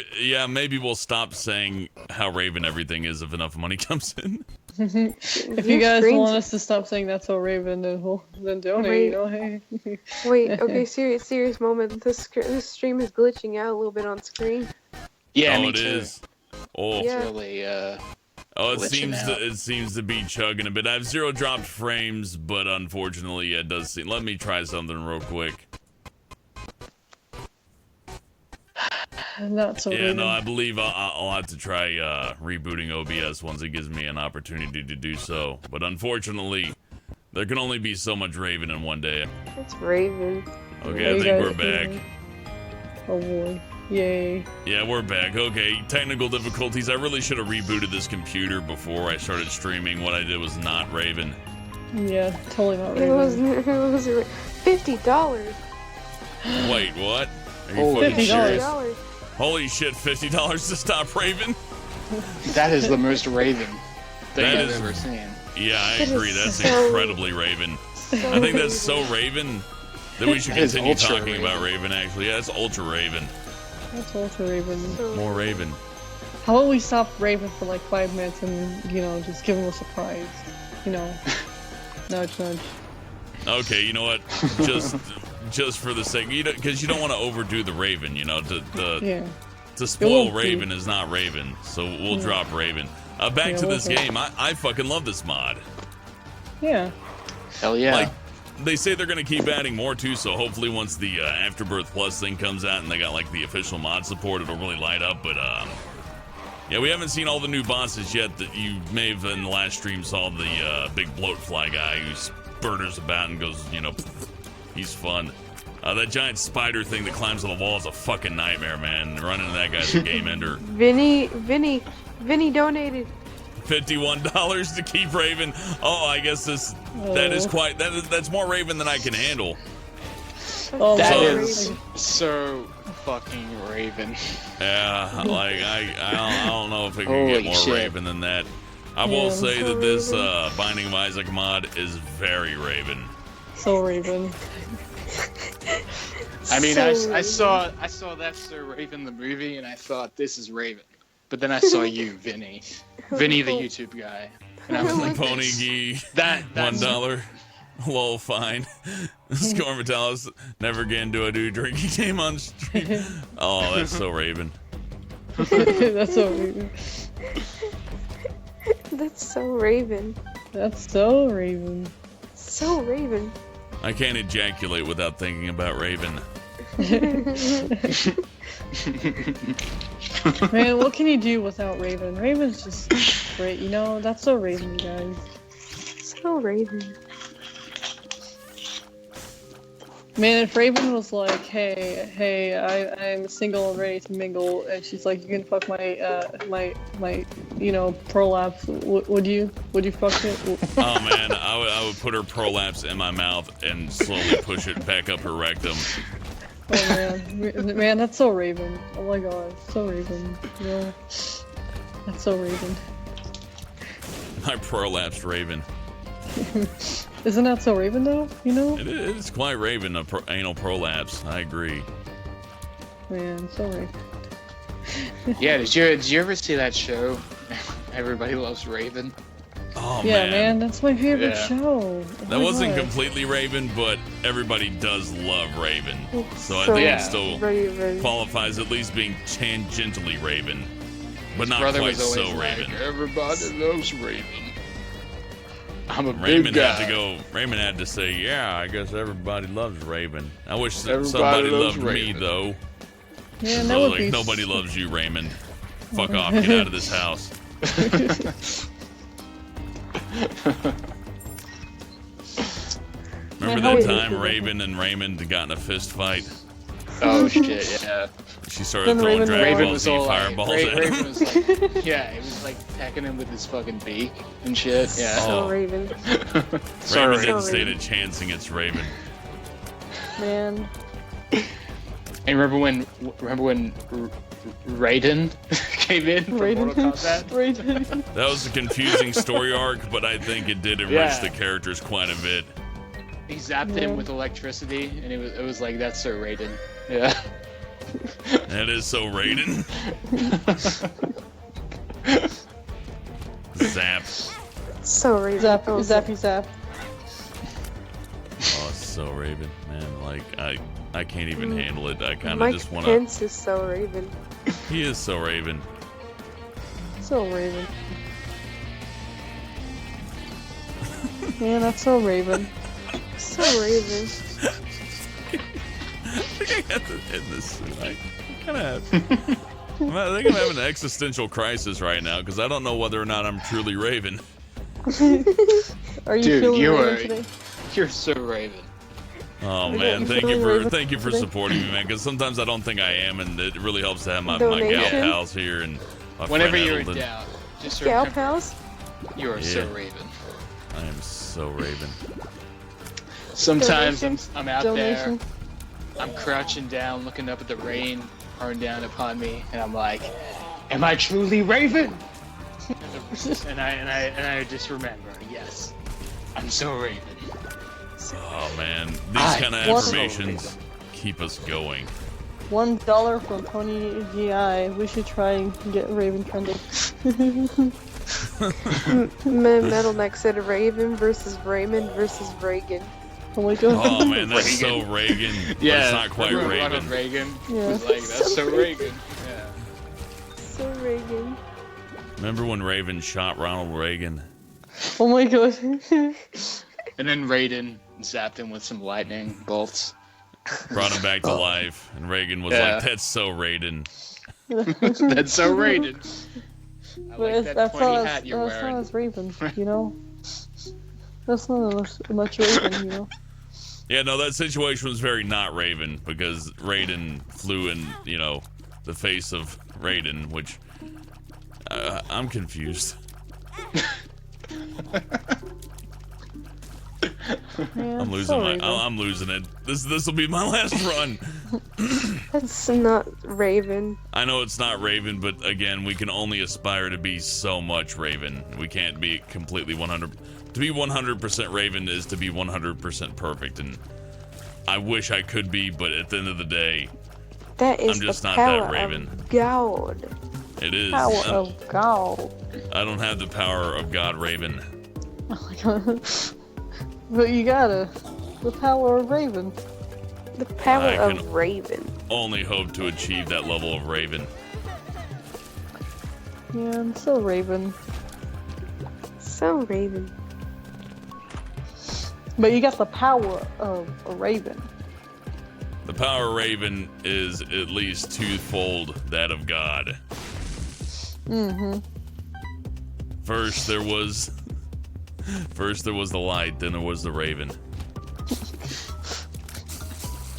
maybe we'll stop saying how Raven everything is if enough money comes in. If you guys want us to stop saying that's so Raven, then donate, you know, hey. Wait, okay, serious moment. This stream is glitching out a little bit on screen. Yeah, oh, me it too. is. Oh, Yeah. Really, oh, it glitching out. seems to be chugging a bit. I have 0 dropped frames, but unfortunately, it does seem. Let me try something real quick. Not so Yeah, Raven. no, I believe I'll have to try rebooting OBS once it gives me an opportunity to do so. But unfortunately, there can only be so much Raven in one day. It's Raven. Okay, Yeah, I you think guys- we're back. Oh boy. Yay. Yeah, we're back. Okay, technical difficulties. I really should have rebooted this computer before I started streaming. What I did was not Raven. Yeah, totally not It Raven. was $50. Wait, what? Are you Holy fucking shit. serious? $50. Holy shit, $50 to stop Raven? that is the most Raven thing That I've is- ever seen. Yeah, I That is agree. That's so- incredibly Raven. I think that's so Raven that we should That is continue ultra talking Raven. about Raven, actually. Yeah, it's ultra Raven. That's also Raven. More Raven. How about we stop Raven for like 5 minutes and, you know, just give him a surprise? You know, nudge, nudge. Okay, you know what? Just for the sake, because you don't want to overdo the Raven, you know. Yeah. To spoil won't be. Raven is not Raven, so we'll drop Raven. Back Yeah, to we'll this do. game. I fucking love this mod. Yeah. Hell yeah. Like, they say they're gonna keep adding more too, so hopefully once the Afterbirth Plus thing comes out and they got like the official mod support, it'll really light up. But yeah, we haven't seen all the new bosses yet. That you may have in the last stream saw the big bloatfly guy who spurters about and goes, you know, He's fun. That giant spider thing that climbs on the wall is a fucking nightmare, man. Running into that guy's a game ender. Vinny donated. $51 to keep Raven. Oh, I guess that is quite that's more Raven than I can handle. Oh, That So- is so fucking Raven. Yeah, like I don't know if it can get Holy more shit. Raven than that. I will Yeah. say that this Binding of Isaac mod is very Raven. So Raven. I mean, So I Raven. saw that Sir Raven the movie, and I thought this is Raven. But then I saw you, Vinny the YouTube guy, and I was like, Pony Gee, that's $1. Lol, fine. Score Metalis, never again do I do drinking game on stream. Oh, that's so Raven. That's so Raven. That's so Raven. That's so Raven. So Raven. I can't ejaculate without thinking about Raven. Man, what can you do without Raven? Raven's just great, you know? That's so Raven, you guys. So Raven. Man, if Raven was like, hey, I'm single and ready to mingle, and she's like, you can fuck my prolapse, would you fuck it? Oh man, I would put her prolapse in my mouth and slowly push it back up her rectum. Oh man, that's so Raven. Oh my god, so Raven. Yeah, that's so Raven. I prolapsed Raven. Isn't that so Raven though? You know? It is quite Raven, anal prolapse. I agree. Man, so Raven. yeah. Did you ever see that show? Everybody Loves Raven. Oh Yeah, man, that's my favorite Yeah. show. Oh That my wasn't God. completely Raven, but everybody does love Raven. So I So think Yeah. it still Raven. qualifies at least being tangentially Raven. But not Brother quite was always so like, Raven. everybody loves Raven. I'm a big Raymond guy. had to go. Raymond had to say, "Yeah, I guess everybody loves Raven." I wish Everybody somebody loves loved me Raven. though. Man, that So, would like, be nobody loves you, Raymond. Fuck off, get out of this house. Remember Man, how that would- time Raven and Raymond got in a fist fight? Oh shit, yeah. She started Then throwing Raven Dragon Raven Ball was Z all like, fireballs Ra- at him. Raven was like, yeah, he was like pecking him with his fucking beak and shit. Yeah. So Oh. Raven. Sorry. Raven didn't Sorry. stand a chance against Raven. man. And remember when Raiden came in from Mortal Kombat? Raiden. That was a confusing story arc, but I think it did enrich Yeah. the characters quite a bit. He zapped Yeah. him with electricity, and it was like, that's Sir Raiden. Yeah. That is so Raiden. Zap. So Raven. Zap, Oh, zappy zap. Oh, so Raven, man. Like I can't even handle it. I kind of Mike just want to. Pence is so Raven. He is so Raven. So Raven. Man, that's so Raven. So Raven. I think I have to end this soon. I kind of have. I think I'm having an existential crisis right now because I don't know whether or not I'm truly Raven. Are you Dude, feeling you Raven are- today? You're Sir Raven. Oh You man, thank feeling you for Raven today? supporting me, man. Because sometimes I don't think I am, and it really helps to have my gal Donation? pals here and my Whenever friend you're in Edelton. doubt, just Gal remember pals? you are Sir Yeah. Raven. I am so Raven. Sometimes Donation? I'm out Donation. there, I'm crouching down, looking up at the rain pouring down upon me, and I'm like, am I truly Raven? and I just remember, yes, I'm so Raven. Oh man, these I kind of was affirmations keep us going. $1 from Pony GI. We should try and get Raven trending. Metal Neck said Raven versus Raymond versus Reagan. Oh my god. Oh man, that's so Reagan. But it's not quite remember Raven. Ronald Reagan Yeah. was like, that's so Reagan. Yeah. So Reagan. Remember when Raven shot Ronald Reagan? Oh my god. And then Raiden zapped him with some lightning bolts. Brought him back to life, and Reagan was Yeah. like, "That's so Raiden." That's so Raiden. I But like that that's pointy not hat as, you're that's wearing. not as Raven, you know? That's not as much Raven, you know? Yeah, no, that situation was very not Raven because Raiden flew in, you know, the face of Raiden, which I'm confused. Yeah, I'm losing so my. Raven. I'm losing it. This will be my last run. That's not Raven. I know it's not Raven, but again, we can only aspire to be so much Raven. We can't be completely 100. To be 100% Raven is to be 100% perfect, and I wish I could be, but at the end of the day, That is I'm just the not power that Raven. of God. It is. Power of God. I don't have the power of God, Raven. Oh my god. But you gotta. The power of Raven. The power I can- of Raven. Only hope to achieve that level of Raven. Yeah, I'm so Raven. So Raven. But you got the power of a Raven. The power of Raven is at least twofold that of God. Mm-hmm. First there was the light, then there was the Raven.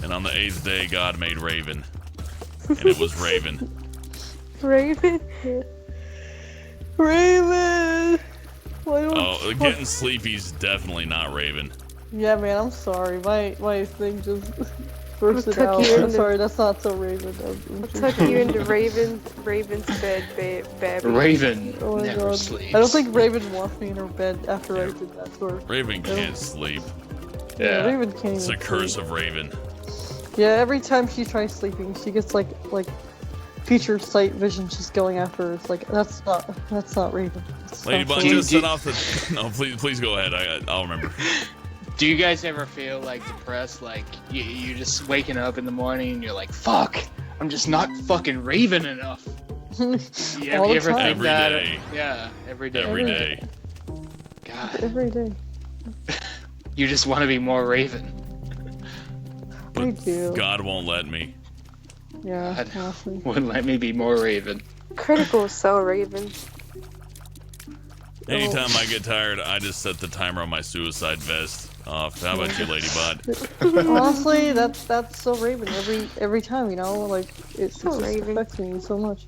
And on the 8th day, God made Raven. And it was Raven. Raven? Raven! Why don't Oh, getting sleepy's definitely not Raven. Yeah, man, I'm sorry. My thing just bursted took out. you I'm into- sorry, that's not so Raven. I'm Tuck you into Raven's bed, baby. Raven Oh my never god. sleeps. I don't think Raven wants me in her bed after I did that to her. Raven can't sleep. Yeah, Raven can't It's a even curse sleep. of Raven. Yeah, every time she tries sleeping, she gets like feature sight vision just going after her. It's like that's not Raven. That's Lady not Bun so just Do- set off the. No, please go ahead. I'll remember. Do you guys ever feel like depressed? Like you just waking up in the morning and you're like, fuck, I'm just not fucking Raven enough. You All the ever time. think Every that? day. Yeah, every day. Every day. God, Every day. you just want to be more Raven. I do. God won't let me. Yeah, God honestly. wouldn't let me be more Raven. Critical is so Raven. Anytime I get tired, I just set the timer on my suicide vest off. How about you, Ladybot? Honestly, that's so Raven every time, you know, like it So just Raven. affects me so much.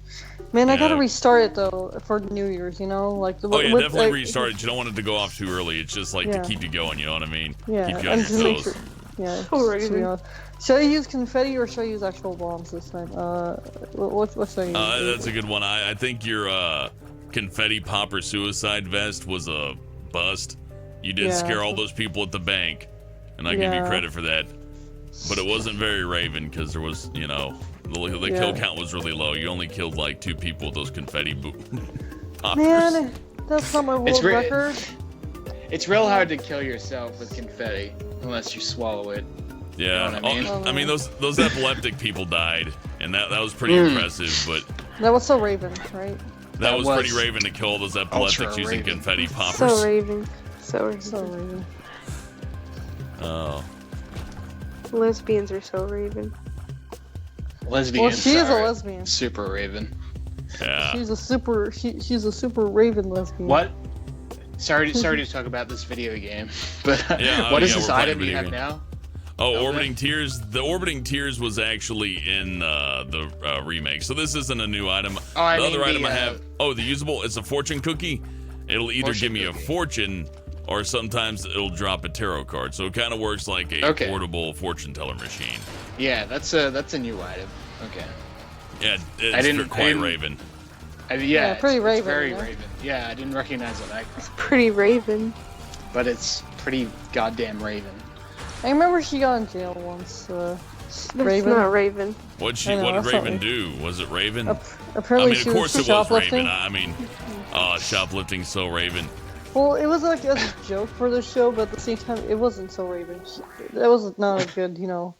Man, I gotta Yeah. restart it though for New Year's, you know, like the Oh yeah, with, definitely like, restart it. You don't want it to go off too early. It's just like Yeah. to keep you going. You know what I mean? Yeah, Keep you on and your to make toes. sure. Yeah. So to be Raven. honest. Should I use confetti or should I use actual bombs this time? What should I use? That's a good one. I think your confetti popper suicide vest was a bust. You did Yeah. scare all those people at the bank, and I give you Yeah. credit for that. But it wasn't very Raven because there was, you know, the Yeah. kill count was really low. You only killed like 2 people with those confetti poppers. Man, that's not my world re- record. It's real hard to kill yourself with confetti unless you swallow it. Yeah. You know what I mean? Oh, I mean those epileptic people died, and that was pretty impressive. But That was so Raven, right? that was pretty was Raven to kill those epileptics ultra using Raven. confetti poppers. So Raven. So Raven. So Raven. Oh. Lesbians are so Raven. Lesbian. Well, she is a sorry. lesbian. Super Raven. Yeah. She's a super Raven lesbian. What? Sorry to talk about this video game, but Yeah, what is yeah, this we're playing item you video have game. now? Oh, Okay. Orbiting Tears. The Orbiting Tears was actually in the remake, so this isn't a new item. Oh, I the mean other item the, I have. Oh, the usable. It's a fortune cookie. It'll either Fortune give me cookie. a fortune, or sometimes it'll drop a tarot card. So it kind of works like a Okay. portable fortune teller machine. Yeah, that's a new item. Okay. Yeah, I it's didn't- quite I didn't- Raven. Yeah, pretty it's Raven, very yeah. Raven. Yeah, I didn't recognize that icon, Pretty Raven. but it's pretty goddamn Raven. I remember she got in jail once. That's Raven. not Raven. What I know, did that's Raven not do? Was it Raven? I Apparently mean, she of course was it was shoplifting. Raven. I mean, shoplifting so Raven. Well, it was like a joke for the show, but at the same time, it wasn't so Raven. That was not a good, you know.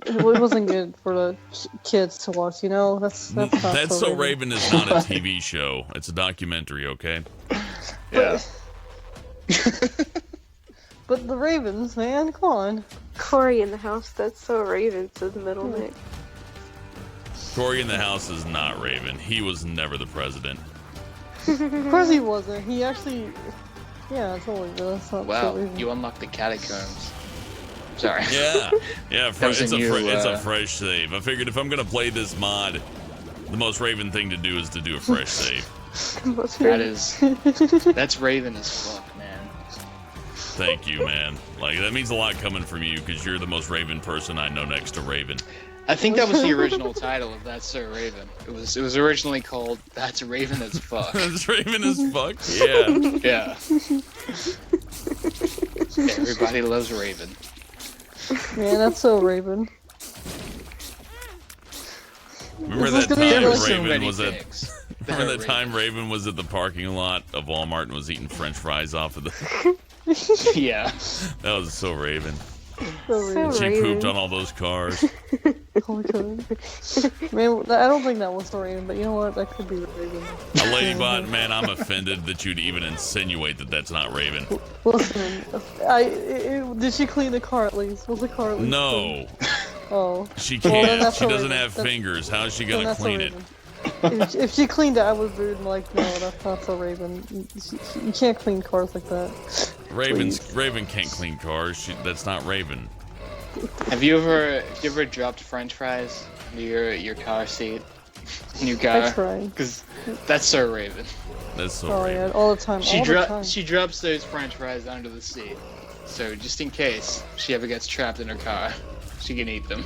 It wasn't good for the kids to watch, you know. That's not That's so so Raven is not a TV show. It's a documentary, okay? Yeah. But the Ravens, man, come on. Corey in the house. That's so Raven, says Middle Nick. Corey in the House is not Raven. He was never the president. Of course he wasn't. He actually, yeah, totally. But that's not so Wow, Raven. you unlocked the catacombs. Sorry. Yeah, That was it's a new, it's a fresh save. I figured if I'm gonna play this mod, the most Raven thing to do is to do a fresh save. That's Raven as fuck, man. Thank you, man. Like, that means a lot coming from you, because you're the most Raven person I know next to Raven. I think that was the original title of That's So Raven. It was originally called That's Raven as Fuck. That's Raven as fuck? Yeah. Yeah. Everybody loves Raven. Man, that's so Raven. Remember This is that gonna be time like- So Raven many was at... things. Remember that Raven. time Raven was at the parking lot of Walmart and was eating French fries off of the... Yeah. That was so Raven. So Raven. She Raven. pooped on all those cars. Oh my god. Man, I don't think that was the Raven, but you know what? That could be Raven. A ladybot, man, I'm offended that you'd even insinuate that that's not Raven. Listen, did she clean the car at least? Was the car at least No, clean? Oh. she Well, then can't. that's She a doesn't Raven. have That's- fingers. How is she then gonna that's a clean it? Raven. If she cleaned it, I would be like, no, that's not so Raven. You can't clean cars like that. Raven can't clean cars. That's not Raven. Have you ever dropped French fries into your car seat? In your car? I tried. Because that's so Raven. That's so Oh Raven. yeah, all the time. She all the time. she drops those French fries under the seat. So just in case she ever gets trapped in her car, she can eat them.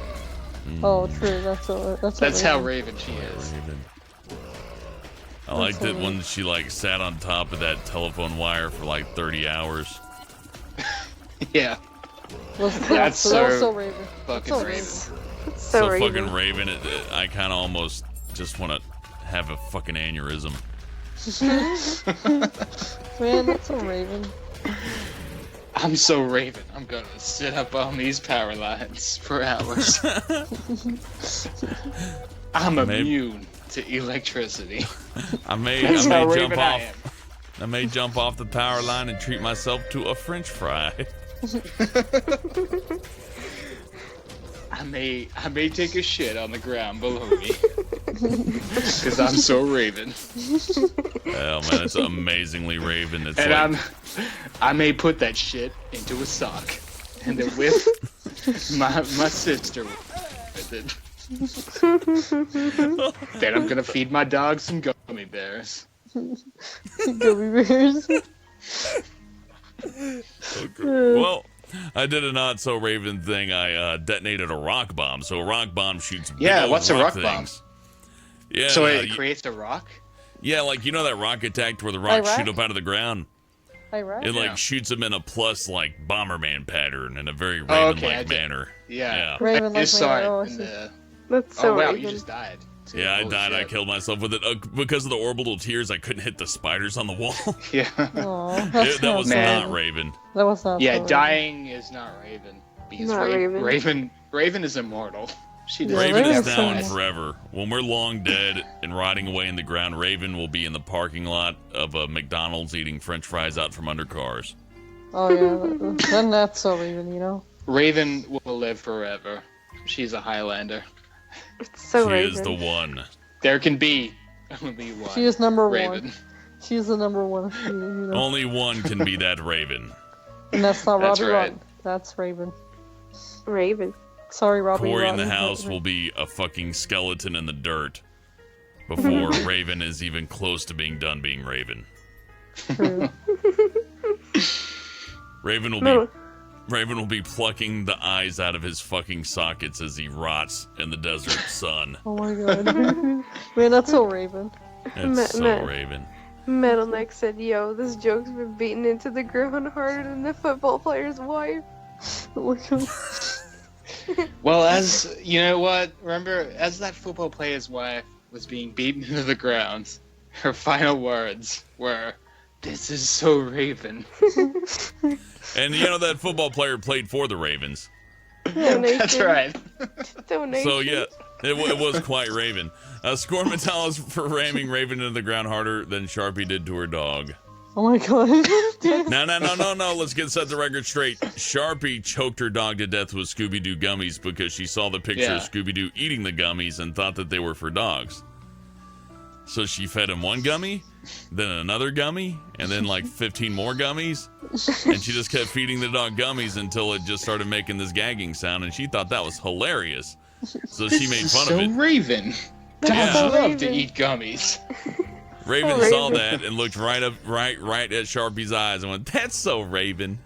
Oh, true. That's how Raven. Raven she is. Raven. I liked it so when she like sat on top of that telephone wire for like 30 hours. Yeah. That's That's so Raven. Fucking So Raven. So Raven. fucking Raven. I kind of almost just want to have a fucking aneurysm. Man, that's so Raven. I'm so Raven. I'm gonna sit up on these power lines for hours. I'm Maybe- immune to electricity. I may That's how jump Raven I off. am. I may jump off the power line and treat myself to a French fry. I may take a shit on the ground below me. Because I'm so Raven. Oh man, it's amazingly Raven. It's And like I may put that shit into a sock. And then whip my sister with it. Then I'm gonna feed my dog some gummy bears. Gummy bears. well, I did a not so Raven thing. I detonated a rock bomb. So a rock bomb shoots. Big Yeah, old what's a rock bomb? things. Yeah, So it creates a rock? yeah, like you know that rock attack where the rocks Iraq? shoot up out of the ground. Iraq? It like Yeah. shoots them in a plus like Bomberman pattern in a very Oh, Raven-like okay, I did- manner. Yeah. Raven I just saw like, oh, I it in see. the... That's so Oh wow, Raven. you just died. too. Yeah, I Holy died. I shit. killed myself with it because of the orbital tears. I couldn't hit the spiders on the wall. Yeah. Aw, that's that was Man. not Raven. That was not. Yeah, so Raven. dying is not Raven. Because Not Raven. Raven is immortal. She Yeah, does Raven is Raven's now and fine. forever. When we're long dead and rotting away in the ground, Raven will be in the parking lot of a McDonald's eating French fries out from under cars. Oh yeah, then that's so Raven, you know. Raven will live forever. She's a Highlander. It's so she Raven. is the one. There can be only one. She is number Raven. one. She's the number one. You know. Only one can be that Raven. And that's not That's Robbie right. Rotten. That's Raven. Raven. Sorry, Robbie Corey in Rotten. the house will be a fucking skeleton in the dirt before Raven is even close to being done being Raven. True. Raven will No. be Raven will be plucking the eyes out of his fucking sockets as he rots in the desert sun. Oh my god. Man, that's so Raven. It's so Matt. Raven. Metal Neck said, "Yo, this joke's been beaten into the ground harder than the football player's wife." Oh my god. Well, as you know what? Remember, as that football player's wife was being beaten into the ground, her final words were, "This is so Raven." And you know that football player played for the Ravens. Donation. That's right. Donation. So yeah, it was quite Raven. Score Metalis for ramming Raven into the ground harder than Sharpie did to her dog. Oh my god. No. Let's get set the record straight. Sharpie choked her dog to death with Scooby-Doo gummies because she saw the picture Yeah. of Scooby-Doo eating the gummies and thought that they were for dogs. So she fed him one gummy, then another gummy, and then like 15 more gummies. And she just kept feeding the dog gummies until it just started making this gagging sound, and she thought that was hilarious. So she made fun of it. Raven. Yeah. Dogs love Raven. to eat gummies. Raven Oh, saw Raven. that and looked right at Sharpie's eyes and went, "That's so Raven."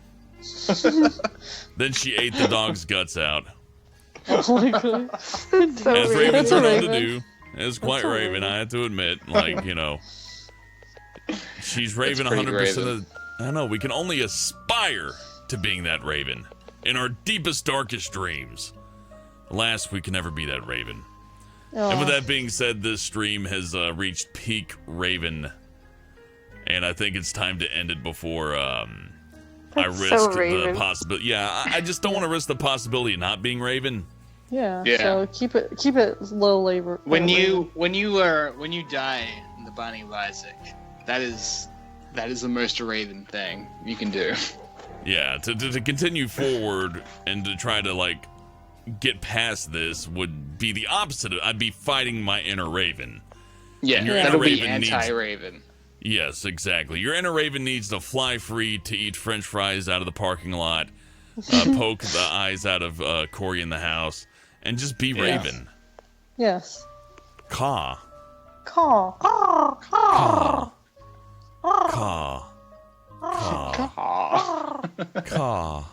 Then she ate the dog's guts out. Oh my god. So As Raven. ravens are known to Raven. do. It's quite so Raven, Raven. I have to admit. Like, you know, she's Raven pretty 100% of Raven. the... I know, we can only aspire to being that Raven in our deepest, darkest dreams. Alas, we can never be that Raven. And with that being said, this stream has reached peak Raven. And I think it's time to end it before I That's risk so the Raven. possibility. Yeah, I just don't want to risk the possibility of not being Raven. Yeah. Yeah. So keep it low labor. When you die in the Binding of Isaac, that is the most Raven thing you can do. Yeah, to continue forward and to try to, like, get past this would be the opposite. I'd be fighting my inner Raven. Yeah, And your that'll inner be Raven needs- anti-Raven. Yes, exactly. Your inner Raven needs to fly free to eat French fries out of the parking lot, poke the eyes out of Corey in the house, and just be Yeah. Raven. Yes. Caw. Caw. Caw. Caw. Caw. Caw. Aw. Caw.